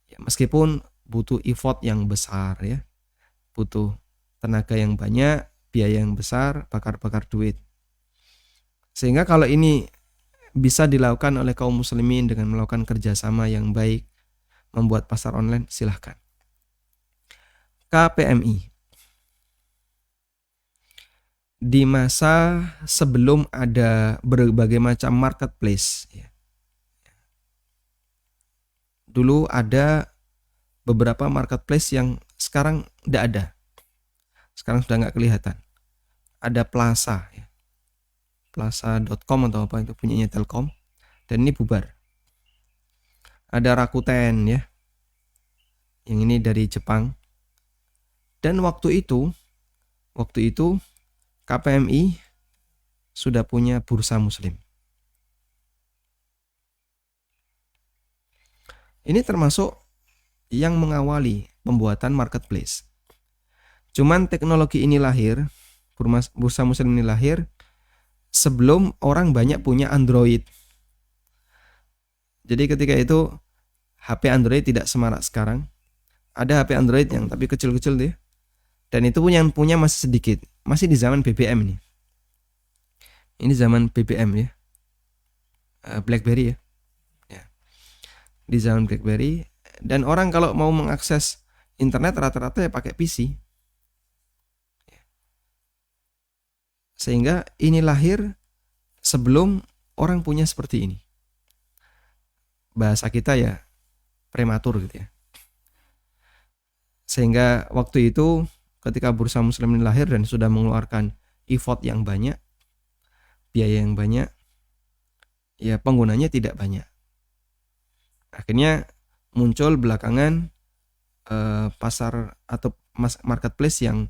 Ya, meskipun butuh effort yang besar ya. Butuh tenaga yang banyak, biaya yang besar, bakar-bakar duit. Sehingga kalau ini bisa dilakukan oleh kaum muslimin dengan melakukan kerjasama yang baik, membuat pasar online, silahkan. KPMI. Di masa sebelum ada berbagai macam marketplace, ya. Dulu ada beberapa marketplace yang sekarang tidak ada. Sekarang sudah nggak kelihatan. Ada Plaza, ya. Plaza.com atau apa itu punyanya Telkom, dan ini bubar. Ada Rakuten ya, yang ini dari Jepang. Dan waktu itu KPMI sudah punya bursa muslim. Ini termasuk yang mengawali pembuatan marketplace. Cuman teknologi ini lahir, bursa muslim ini lahir sebelum orang banyak punya Android. Jadi ketika itu HP Android tidak semarak sekarang. Ada HP Android yang tapi kecil-kecil deh. Dan itu yang punya masih sedikit. Masih di zaman BBM ini. Ini zaman BBM ya. BlackBerry ya. Ya. Di zaman BlackBerry. Dan orang kalau mau mengakses internet rata-rata ya pakai PC. Sehingga ini lahir sebelum orang punya seperti ini. Bahasa kita ya prematur gitu ya. Sehingga waktu itu ketika bursa muslim ini lahir dan sudah mengeluarkan effort yang banyak, biaya yang banyak, ya penggunanya tidak banyak. Akhirnya muncul belakangan pasar atau marketplace yang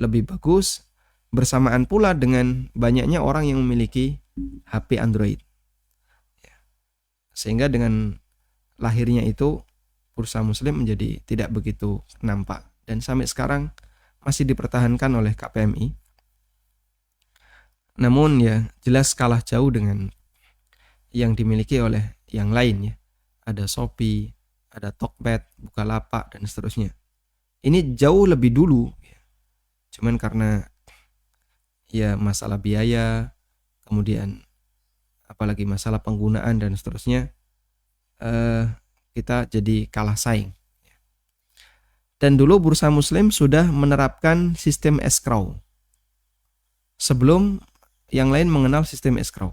lebih bagus, bersamaan pula dengan banyaknya orang yang memiliki HP Android. Sehingga dengan lahirnya itu bursa muslim menjadi tidak begitu nampak. Dan sampai sekarang masih dipertahankan oleh KPMI. Namun ya jelas kalah jauh dengan yang dimiliki oleh yang lain ya. Ada Shopee, ada Tokped, Bukalapak dan seterusnya. Ini jauh lebih dulu ya. Cuman karena ya masalah biaya, kemudian apalagi masalah penggunaan dan seterusnya, kita jadi kalah saing. Dan dulu bursa muslim sudah menerapkan sistem escrow sebelum yang lain mengenal sistem escrow.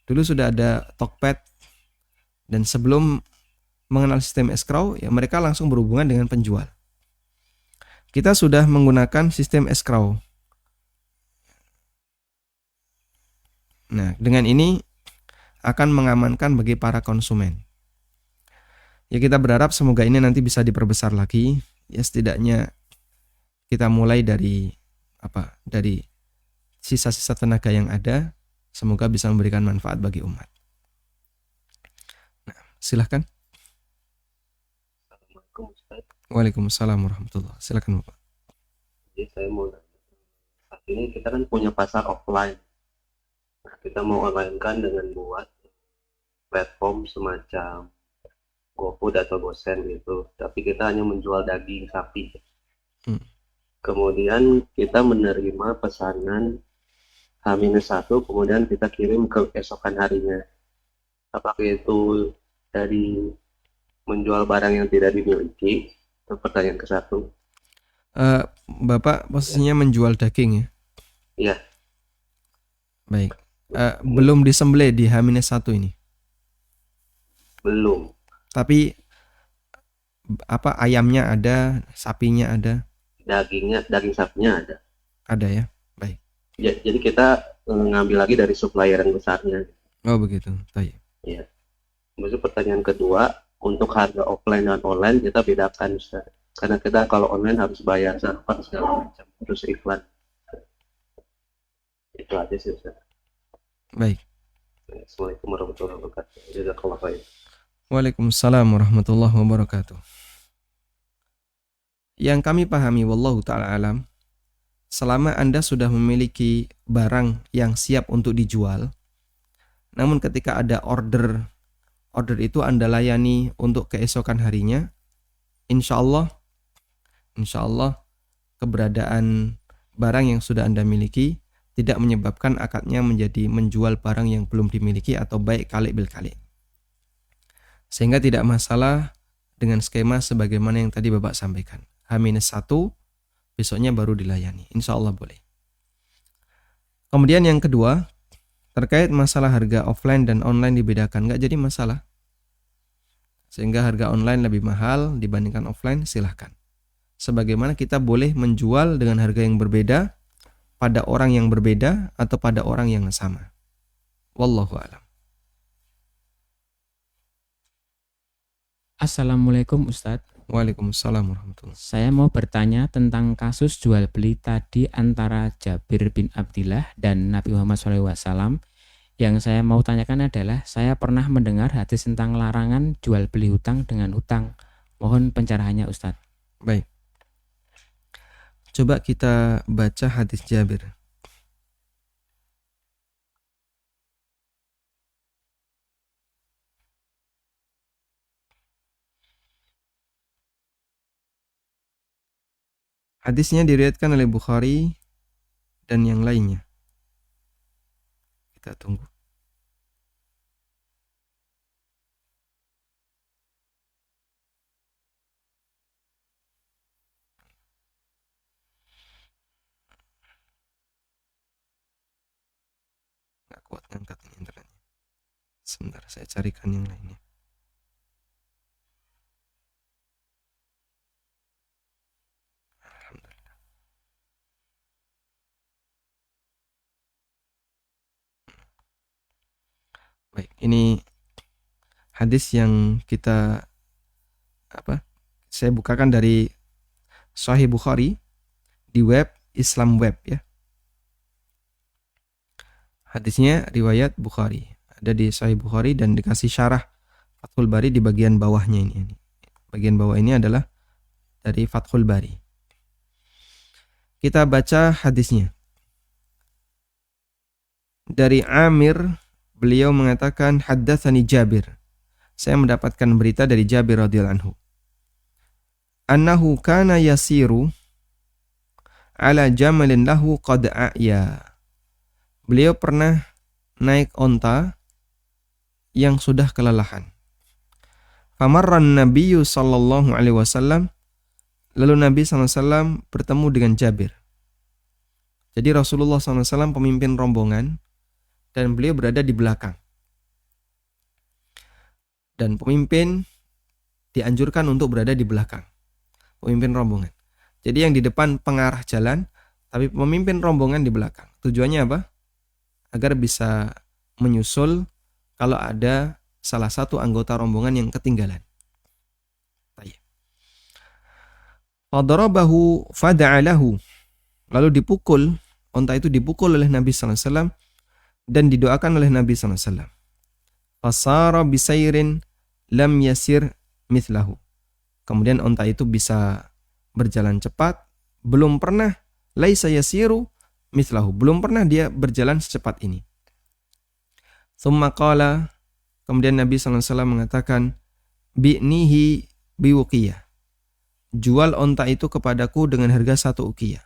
Dulu sudah ada Tokped, dan sebelum mengenal sistem escrow ya mereka langsung berhubungan dengan penjual. Kita sudah menggunakan sistem escrow. Nah, dengan ini akan mengamankan bagi para konsumen. Ya kita berharap semoga ini nanti bisa diperbesar lagi. Ya setidaknya kita mulai dari dari sisa-sisa tenaga yang ada, semoga bisa memberikan manfaat bagi umat. Nah, silahkan. Assalamualaikum Ustaz. Waalaikumsalam warahmatullahi. Silakan Bapak. Jadi saya mau nanya, saat ini kita kan punya pasar offline. Nah, kita mau online kan dengan buat platform semacam GoFood atau GoSend gitu, tapi kita hanya menjual daging sapi. Kemudian kita menerima pesanan H-1, kemudian kita kirim ke esokan harinya. Apakah itu dari menjual barang yang tidak dimiliki? Itu pertanyaan ke-1. Bapak posisinya menjual daging ya? Iya. Baik. Belum disembelih di H-1 ini? Belum. Tapi ayamnya ada, sapinya ada? Daging sapinya ada. Ada ya? Baik. Jadi kita ngambil lagi dari supplier yang besarnya. Oh begitu. Baik. Iya. Maksud pertanyaan kedua, untuk harga offline dan online kita bedakan Ustaz. Karena kita kalau online harus bayar server segala macam, terus iklan. Itu aja sih Ustaz. Baik. Assalamualaikum warahmatullahi wabarakatuh. Jazakallahu khair. Waalaikumsalam warahmatullahi wabarakatuh. Yang kami pahami wallahu taala alam, selama Anda sudah memiliki barang yang siap untuk dijual, namun ketika ada order itu Anda layani untuk keesokan harinya, insya Allah keberadaan barang yang sudah Anda miliki tidak menyebabkan akadnya menjadi menjual barang yang belum dimiliki atau baik kali bil kali. Sehingga tidak masalah dengan skema sebagaimana yang tadi Bapak sampaikan. H-1 besoknya baru dilayani. Insya Allah boleh. Kemudian yang kedua, terkait masalah harga offline dan online dibedakan. Nggak jadi masalah. Sehingga harga online lebih mahal dibandingkan offline, silahkan. Sebagaimana kita boleh menjual dengan harga yang berbeda pada orang yang berbeda atau pada orang yang sama. Wallahu a'lam. Assalamualaikum Ustadz. Waalaikumsalam warahmatullahi. Saya mau bertanya tentang kasus jual beli tadi antara Jabir bin Abdillah dan Nabi Muhammad SAW. Yang saya mau tanyakan adalah, saya pernah mendengar hadis tentang larangan jual beli hutang dengan hutang. Mohon pencerahannya Ustadz. Baik. Coba kita baca hadis Jabir. Hadisnya diriwayatkan oleh Bukhari dan yang lainnya. Kita tunggu. Nggak kuat ngangkat ini internetnya. Sebentar, saya carikan yang lainnya. Alhamdulillah. Baik, ini hadis yang kita saya bukakan dari Sahih Bukhari di web Islam Web ya. Hadisnya riwayat Bukhari, ada di Sahih Bukhari dan dikasih syarah Fathul Bari di bagian bawahnya ini. Bagian bawah ini adalah dari Fathul Bari. Kita baca hadisnya. Dari Amir, beliau mengatakan haddatsani Jabir. Saya mendapatkan berita dari Jabir radhiyallahu anhu. Annahu kana yasiru ala jamalin lahu qad a'ya. Beliau pernah naik onta yang sudah kelelahan. Famarran Nabiyyu sallallahu alaihi wasallam, lalu Nabi sallallahu alaihi wasallam bertemu dengan Jabir. Jadi Rasulullah sallallahu alaihi wasallam pemimpin rombongan dan beliau berada di belakang. Dan pemimpin dianjurkan untuk berada di belakang. Pemimpin rombongan. Jadi yang di depan pengarah jalan, tapi pemimpin rombongan di belakang. Tujuannya apa? Agar bisa menyusul kalau ada salah satu anggota rombongan yang ketinggalan. Fadarabahu fada'alahu. Lalu dipukul, onta itu dipukul oleh Nabi sallallahu alaihi wasallam dan didoakan oleh Nabi sallallahu alaihi wasallam. Fasara bisairin lam yasir mithlahu. Kemudian onta itu bisa berjalan cepat, belum pernah laisa yasiru mithlahu, belum pernah dia berjalan secepat ini. Tsumma qala, kemudian Nabi sallallahu alaihi wasallam mengatakan, bi'nihi biwuqiyah. Jual onta itu kepadaku dengan harga 1 uqiyah.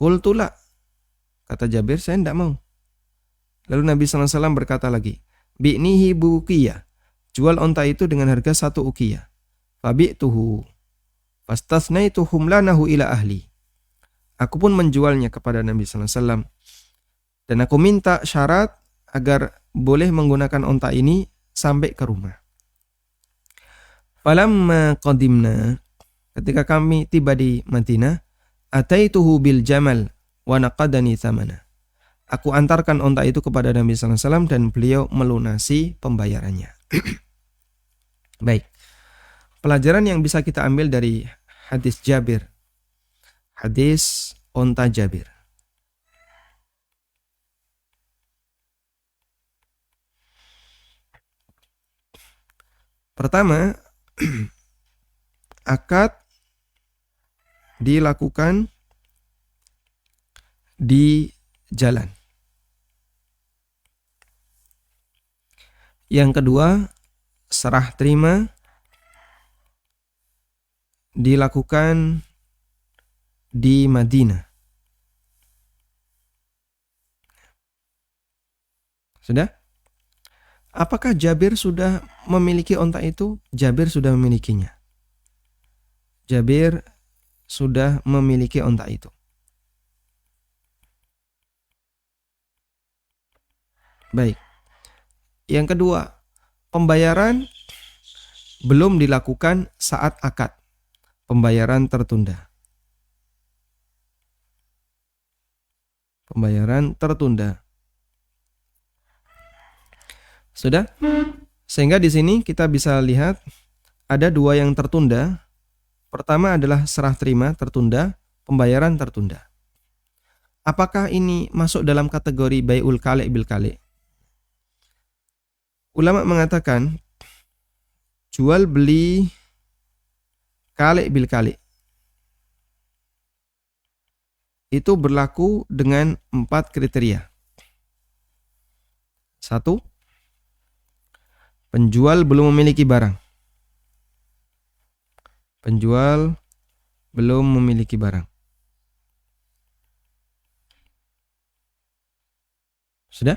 Qultu la, kata Jabir, saya tidak mau. Lalu Nabi sallallahu alaihi wasallam berkata lagi, bi'nihi biwuqiyah. Jual onta itu dengan harga 1 uqiyah. Fabi'tuhu fastasnaitu humlanahu ila ahli. Aku pun menjualnya kepada Nabi sallallahu alaihi wasallam dan aku minta syarat agar boleh menggunakan onta ini sampai ke rumah. Falamma qadimna, ketika kami tiba di Madinah, ataituhu bil jamal wa naqadani thamana. Aku antarkan onta itu kepada Nabi sallallahu alaihi wasallam dan beliau melunasi pembayarannya. Baik. Pelajaran yang bisa kita ambil dari hadis Jabir. Hadis onta Jabir. Pertama, akad dilakukan di jalan. Yang kedua, serah terima dilakukan di Madinah. Sudah? Apakah Jabir sudah memiliki onta itu? Jabir sudah memilikinya. Jabir sudah memiliki onta itu. Baik. Yang kedua, pembayaran belum dilakukan saat akad. Pembayaran tertunda. Pembayaran tertunda. Sudah? Sehingga di sini kita bisa lihat ada dua yang tertunda. Pertama adalah serah terima tertunda, pembayaran tertunda. Apakah ini masuk dalam kategori bai'ul kali' bil kali'? Ulama mengatakan jual beli kali' bil kali' itu berlaku dengan 4 kriteria. 1. Penjual belum memiliki barang. Penjual belum memiliki barang. Sudah?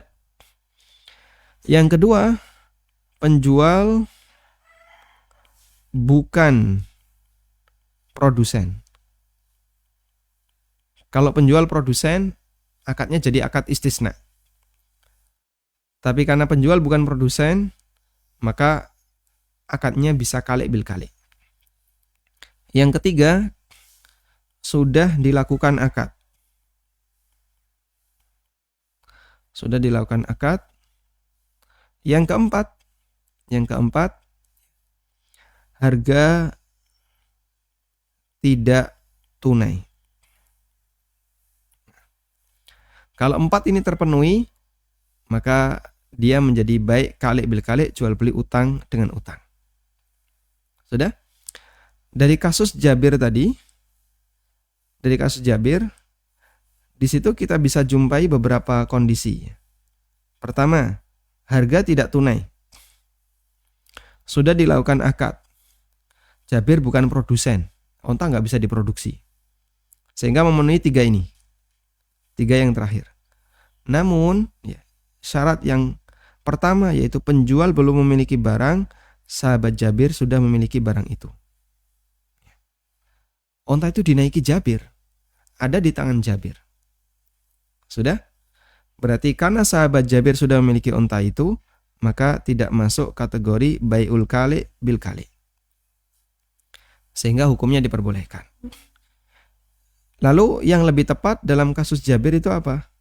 Yang kedua, penjual bukan produsen. Kalau penjual produsen, akadnya jadi akad istisna. Tapi karena penjual bukan produsen, maka akadnya bisa kali' bil kali'. Yang ketiga, sudah dilakukan akad. Sudah dilakukan akad. Yang keempat, harga tidak tunai. Kalau 4 ini terpenuhi, maka dia menjadi baik kali' bil kali', jual beli utang dengan utang. Sudah? Dari kasus Jabir tadi, di situ kita bisa jumpai beberapa kondisi. Pertama, harga tidak tunai. Sudah dilakukan akad. Jabir bukan produsen, onta nggak bisa diproduksi. Sehingga memenuhi 3 ini. 3 yang terakhir. Namun, syarat yang pertama yaitu penjual belum memiliki barang, sahabat Jabir sudah memiliki barang itu. Onta itu dinaiki Jabir, ada di tangan Jabir. Sudah? Berarti karena sahabat Jabir sudah memiliki onta itu, maka tidak masuk kategori bai'ul kali' bil kali'. Sehingga hukumnya diperbolehkan. Lalu yang lebih tepat dalam kasus Jabir itu apa?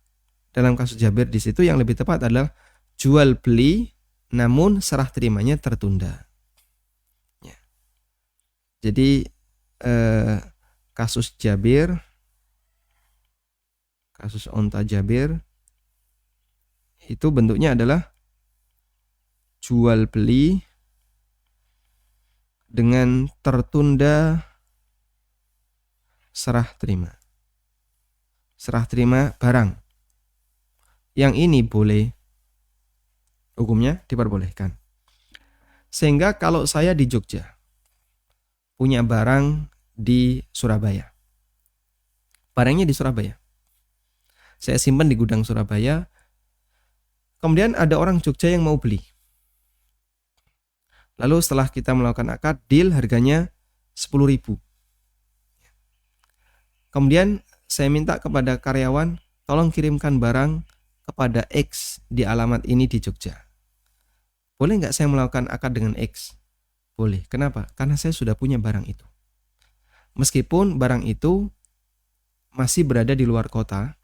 Dalam kasus Jabir di situ yang lebih tepat adalah jual beli namun serah terimanya tertunda. Ya. Jadi kasus Jabir, kasus onta Jabir itu bentuknya adalah jual beli dengan tertunda serah terima. Serah terima barang. Yang ini boleh, hukumnya diperbolehkan. Sehingga kalau saya di Jogja punya barang di Surabaya, barangnya di Surabaya, saya simpan di gudang Surabaya, kemudian ada orang Jogja yang mau beli. Lalu setelah kita melakukan akad, deal harganya 10.000. Kemudian saya minta kepada karyawan, tolong kirimkan barang kepada X di alamat ini di Jogja. Boleh nggak saya melakukan akad dengan X? Boleh. Kenapa? Karena saya sudah punya barang itu. Meskipun barang itu masih berada di luar kota,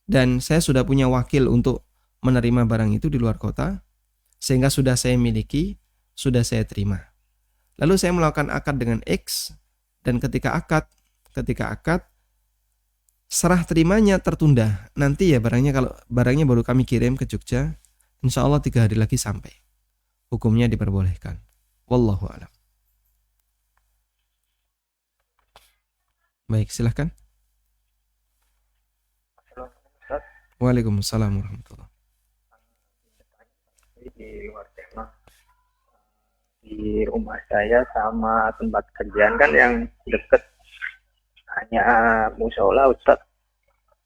dan saya sudah punya wakil untuk menerima barang itu di luar kota, sehingga sudah saya miliki, sudah saya terima. Lalu saya melakukan akad dengan X, dan ketika akad, serah terimanya tertunda. Nanti ya barangnya, kalau barangnya baru kami kirim ke Jogja, insya Allah 3 hari lagi sampai. Hukumnya diperbolehkan. Wallahu a'lam. Baik, silahkan. Ustaz, Waalaikumsalam warahmatullahi. di luar tema, di rumah saya sama tempat kerjaan kan yang deket hanya musola Ustaz.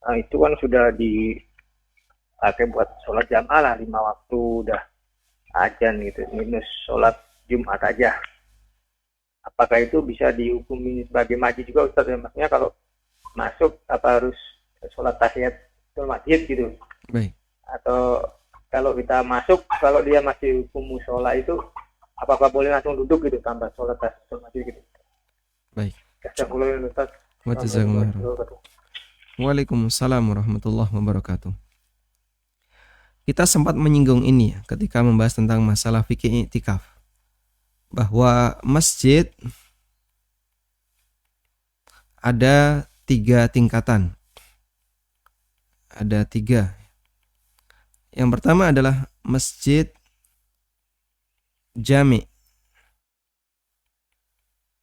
Nah, itu kan sudah dipakai buat sholat jamaah lah, 5 waktu udah ajan gitu, minus sholat Jumat aja. Apakah itu bisa dihukumi sebagai masjid juga Ustaz? Ya, maksudnya kalau masuk apa harus sholat tahiyatul masjid gitu? Baik. Atau kalau kita masuk, kalau dia masih hukum musola itu, apakah boleh langsung duduk gitu tanpa sholat tahiyatul masjid gitu? Baik. Jazakumullah Ustaz. Wa jazakumullah khairan. Waalaikumsalam warahmatullahi wabarakatuh. Kita sempat menyinggung ini ya ketika membahas tentang masalah fikih i'tikaf, bahwa masjid ada 3 tingkatan. Ada 3. Yang pertama adalah masjid jami'.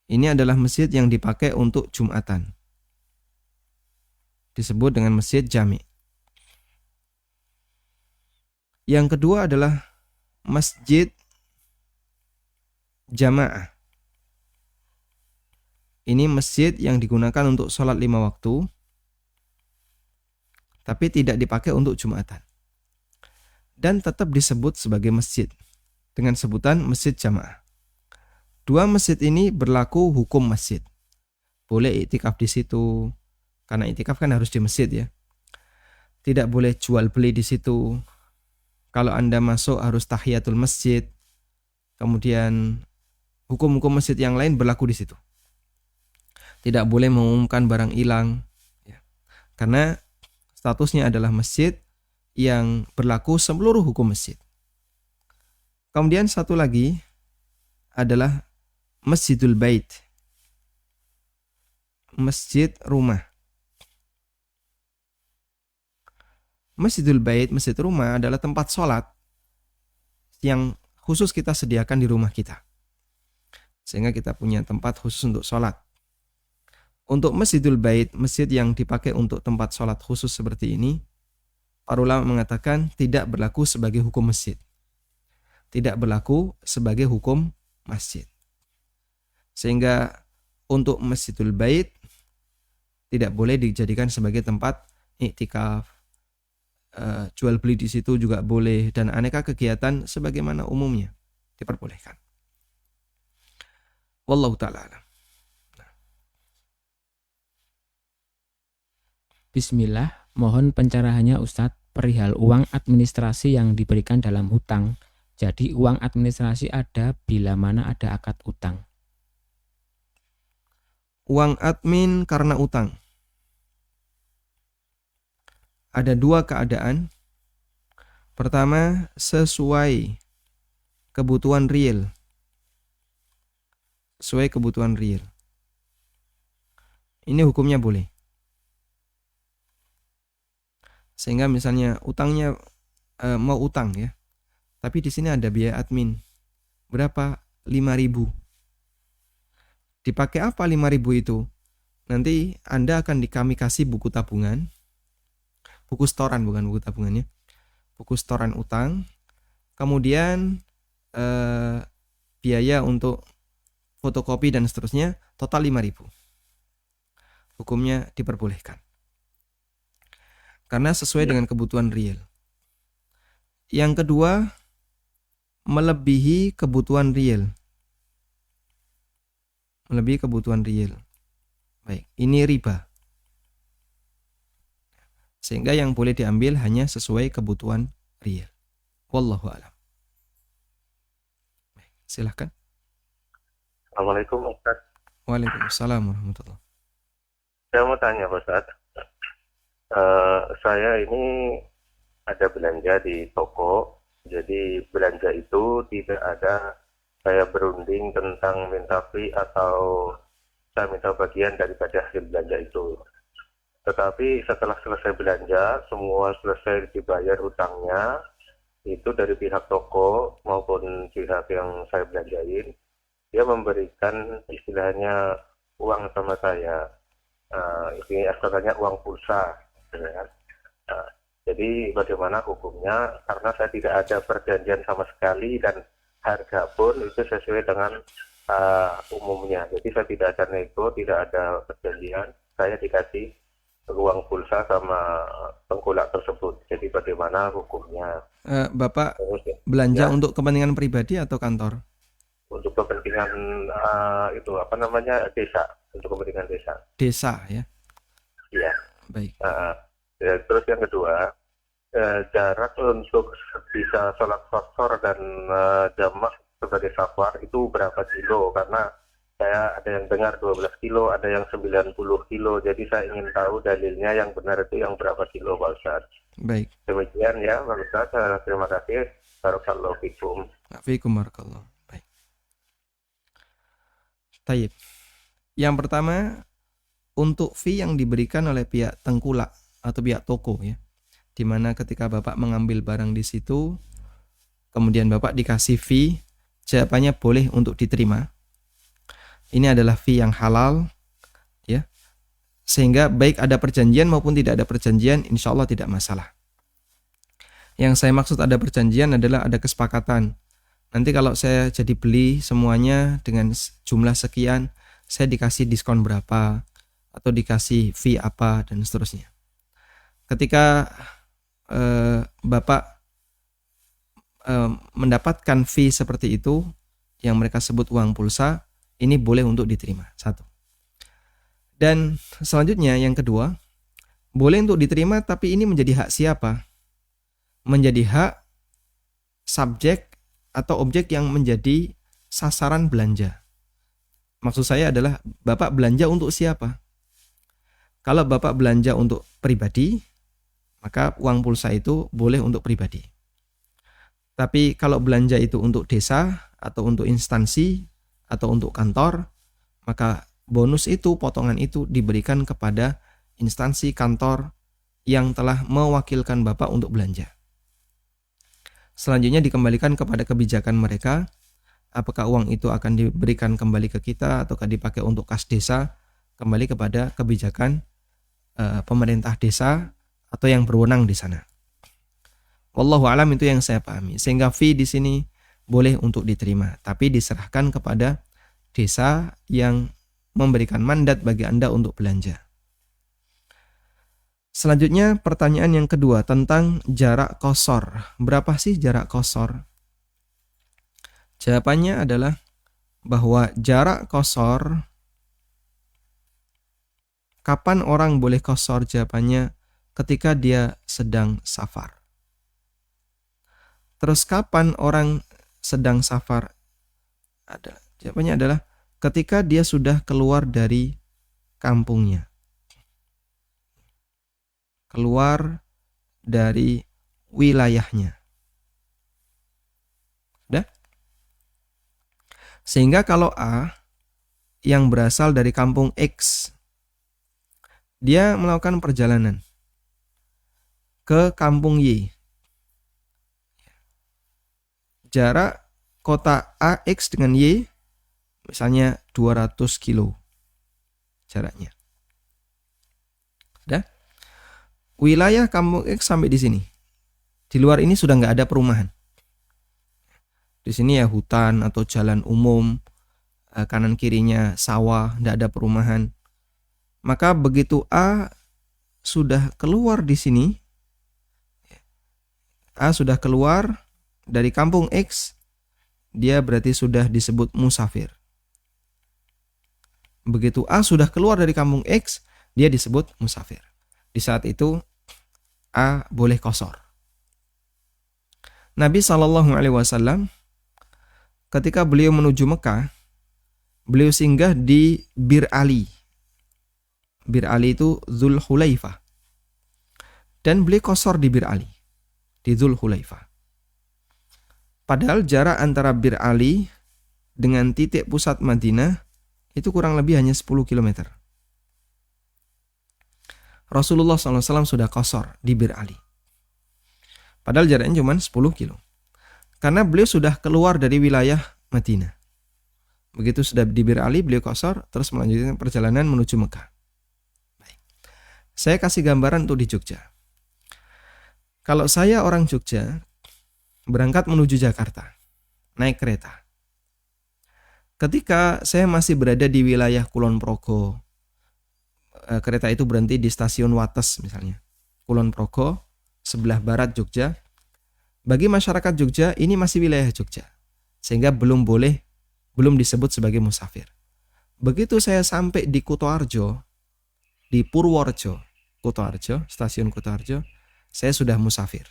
Ini adalah masjid yang dipakai untuk Jumatan. Disebut dengan masjid jami'. Yang kedua adalah masjid jamaah. Ini masjid yang digunakan untuk sholat 5 waktu, tapi tidak dipakai untuk Jumatan. Dan tetap disebut sebagai masjid dengan sebutan masjid jamaah. 2 masjid ini berlaku hukum masjid. Boleh iktikaf di situ, karena iktikaf kan harus di masjid ya. Tidak boleh jual beli di situ. Kalau Anda masuk harus tahiyatul masjid. Kemudian hukum-hukum masjid yang lain berlaku di situ. Tidak boleh mengumumkan barang hilang ya. Karena statusnya adalah masjid yang berlaku seluruh hukum masjid. Kemudian satu lagi adalah Masjidul Bait. Masjid rumah. Masjidul Bait, masjid rumah adalah tempat sholat yang khusus kita sediakan di rumah kita. Sehingga kita punya tempat khusus untuk sholat. Untuk Masjidul Bait, masjid yang dipakai untuk tempat sholat khusus seperti ini, para ulama mengatakan tidak berlaku sebagai hukum masjid. Tidak berlaku sebagai hukum masjid. Sehingga untuk Masjidul Bait tidak boleh dijadikan sebagai tempat iktikaf. Jual beli di situ juga boleh, dan aneka kegiatan sebagaimana umumnya diperbolehkan. Wallahu ta'ala alam. Bismillah, mohon pencerahannya Ustadz perihal uang administrasi yang diberikan dalam hutang. Jadi uang administrasi ada bila mana ada akad utang. Uang admin karena utang. Ada 2 keadaan. Pertama, sesuai kebutuhan real. Sesuai kebutuhan real. Ini hukumnya boleh. Sehingga misalnya utangnya mau utang ya. Tapi di sini ada biaya admin. Berapa? 5.000. Dipakai apa 5.000 itu? Nanti Anda akan kami kasih buku tabungan. Buku setoran, bukan buku tabungannya. Buku setoran utang. Kemudian biaya untuk fotokopi dan seterusnya, total 5.000. Hukumnya diperbolehkan. Karena sesuai dengan kebutuhan real. Yang kedua, melebihi kebutuhan real. Melebihi kebutuhan real. Baik, ini riba. Sehingga yang boleh diambil hanya sesuai kebutuhan real. Wallahu a'lam. Baik, silahkan. Assalamualaikum Ustaz. Waalaikumsalam warahmatullahi. Saya mau tanya Pak Ustaz. Saya ini ada belanja di toko. Jadi belanja itu tidak ada saya berunding tentang minta fee atau saya minta bagian daripada hasil belanja itu. Tetapi setelah selesai belanja, semua selesai dibayar hutangnya, itu dari pihak toko maupun pihak yang saya belanjain, dia memberikan istilahnya uang sama saya. Ini asalnya uang pulsa, gitu kan. Jadi bagaimana hukumnya? Karena saya tidak ada perjanjian sama sekali dan harga pun itu sesuai dengan umumnya. Jadi saya tidak ada nego, tidak ada perjanjian. Saya dikasih uang pulsa sama tengkulak tersebut. Jadi bagaimana hukumnya? Bapak Terus belanja ya, untuk kepentingan pribadi atau kantor? untuk kepentingan desa, untuk kepentingan desa. Desa ya. Iya. Baik. Ya, terus yang kedua, jarak untuk bisa sholat qashar dan jamak sebagai safar itu berapa kilo? Karena saya ada yang dengar 12 kilo, ada yang 90 kilo. Jadi saya ingin tahu dalilnya yang benar itu yang berapa kilo, Pak Ustaz. Baik. Demikian ya, Pak Ustaz. Terima kasih. Barakallahu fikum. Fiikum barakallah. Baik. Tayyib. Yang pertama, untuk fee yang diberikan oleh pihak tengkulak atau pihak toko ya. Di mana ketika Bapak mengambil barang di situ, kemudian Bapak dikasih fee, jawabannya boleh untuk diterima. Ini adalah fee yang halal ya. Sehingga baik ada perjanjian maupun tidak ada perjanjian, insya Allah tidak masalah. Yang saya maksud ada perjanjian adalah ada kesepakatan. Nanti kalau saya jadi beli semuanya dengan jumlah sekian, saya dikasih diskon berapa, atau dikasih fee apa, dan seterusnya. Ketika Bapak mendapatkan fee seperti itu, yang mereka sebut uang pulsa, ini boleh untuk diterima. Satu. Dan selanjutnya yang kedua, boleh untuk diterima, tapi ini menjadi hak siapa? Menjadi hak subjek atau objek yang menjadi sasaran belanja. Maksud saya adalah Bapak belanja untuk siapa? Kalau Bapak belanja untuk pribadi, maka uang pulsa itu boleh untuk pribadi. Tapi kalau belanja itu untuk desa atau untuk instansi atau untuk kantor, maka bonus itu, potongan itu diberikan kepada instansi kantor yang telah mewakilkan Bapak untuk belanja. Selanjutnya dikembalikan kepada kebijakan mereka, apakah uang itu akan diberikan kembali ke kita ataukah dipakai untuk kas desa, kembali kepada kebijakan pemerintah desa atau yang berwenang di sana. Wallahu alam, itu yang saya pahami. Sehingga fee di sini boleh untuk diterima, tapi diserahkan kepada desa yang memberikan mandat bagi Anda untuk belanja. Selanjutnya pertanyaan yang kedua tentang jarak qashar. Berapa sih jarak qashar? Jawabannya adalah bahwa jarak qashar, kapan orang boleh qashar? Jawabannya ketika dia sedang safar. Terus kapan orang sedang safar? Jawabannya adalah ketika dia sudah keluar dari kampungnya. Keluar dari wilayahnya. Sudah? Sehingga kalau A yang berasal dari kampung X, dia melakukan perjalanan ke kampung Y. Jarak kota AX dengan Y misalnya 200 kilo jaraknya. Sudah? Wilayah kampung X sampai di sini. Di luar ini sudah nggak ada perumahan. Di sini ya hutan atau jalan umum, kanan kirinya sawah, nggak ada perumahan. Maka begitu A sudah keluar di sini, A sudah keluar dari kampung X, dia berarti sudah disebut musafir. Begitu A sudah keluar dari kampung X, dia disebut musafir. Di saat itu A boleh qashar. Nabi SAW ketika beliau menuju Mekah, beliau singgah di Bir Ali. Bir Ali itu Dzul Hulaifah. Dan beliau qashar di Bir Ali, di Dzul Hulaifah. Padahal jarak antara Bir Ali dengan titik pusat Madinah itu kurang lebih hanya 10 km. Rasulullah SAW sudah qashar di Bir Ali. Padahal jaraknya cuma 10 kilo. Karena beliau sudah keluar dari wilayah Madinah. Begitu sudah di Bir Ali, beliau qashar, terus melanjutkan perjalanan menuju Mekah. Saya kasih gambaran untuk di Jogja. Kalau saya orang Jogja, berangkat menuju Jakarta, naik kereta. Ketika saya masih berada di wilayah Kulon Progo, kereta itu berhenti di stasiun Wates misalnya, Kulon Progo, sebelah barat Jogja. Bagi masyarakat Jogja, ini masih wilayah Jogja, sehingga belum disebut sebagai musafir. Begitu saya sampai di Kutoarjo, di Purworejo, stasiun Kutoarjo, saya sudah musafir,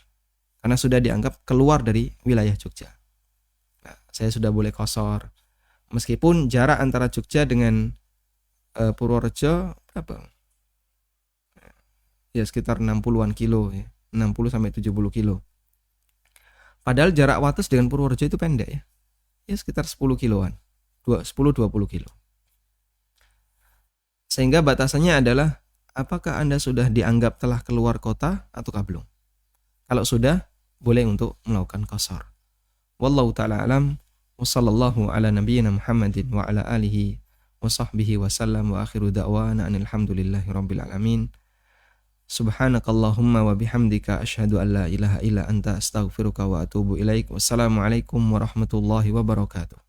karena sudah dianggap keluar dari wilayah Jogja. Nah, saya sudah boleh qashar, meskipun jarak antara Jogja dengan Purworejo berapa? Ya sekitar 60-an kilo ya. 60 sampai 70 kilo. Padahal jarak Wates dengan Purworejo itu pendek ya. Ya sekitar 10 kiloan. 10-20 kilo. Sehingga batasannya adalah apakah Anda sudah dianggap telah keluar kota ataukah belum? Kalau sudah, boleh untuk melakukan qashar. Wallahu ta'ala alam. Wa sallallahu ala nabiyyina Muhammadin wa ala alihi wa sahbihi wa sallam wa akhiru da'wana alhamdulillahi rabbil alamin. Subhanakallahumma wa bihamdika asyhadu an la ilaha illa anta astaghfiruka wa atubu ilaik. Wassalamualaikum warahmatullahi wabarakatuh.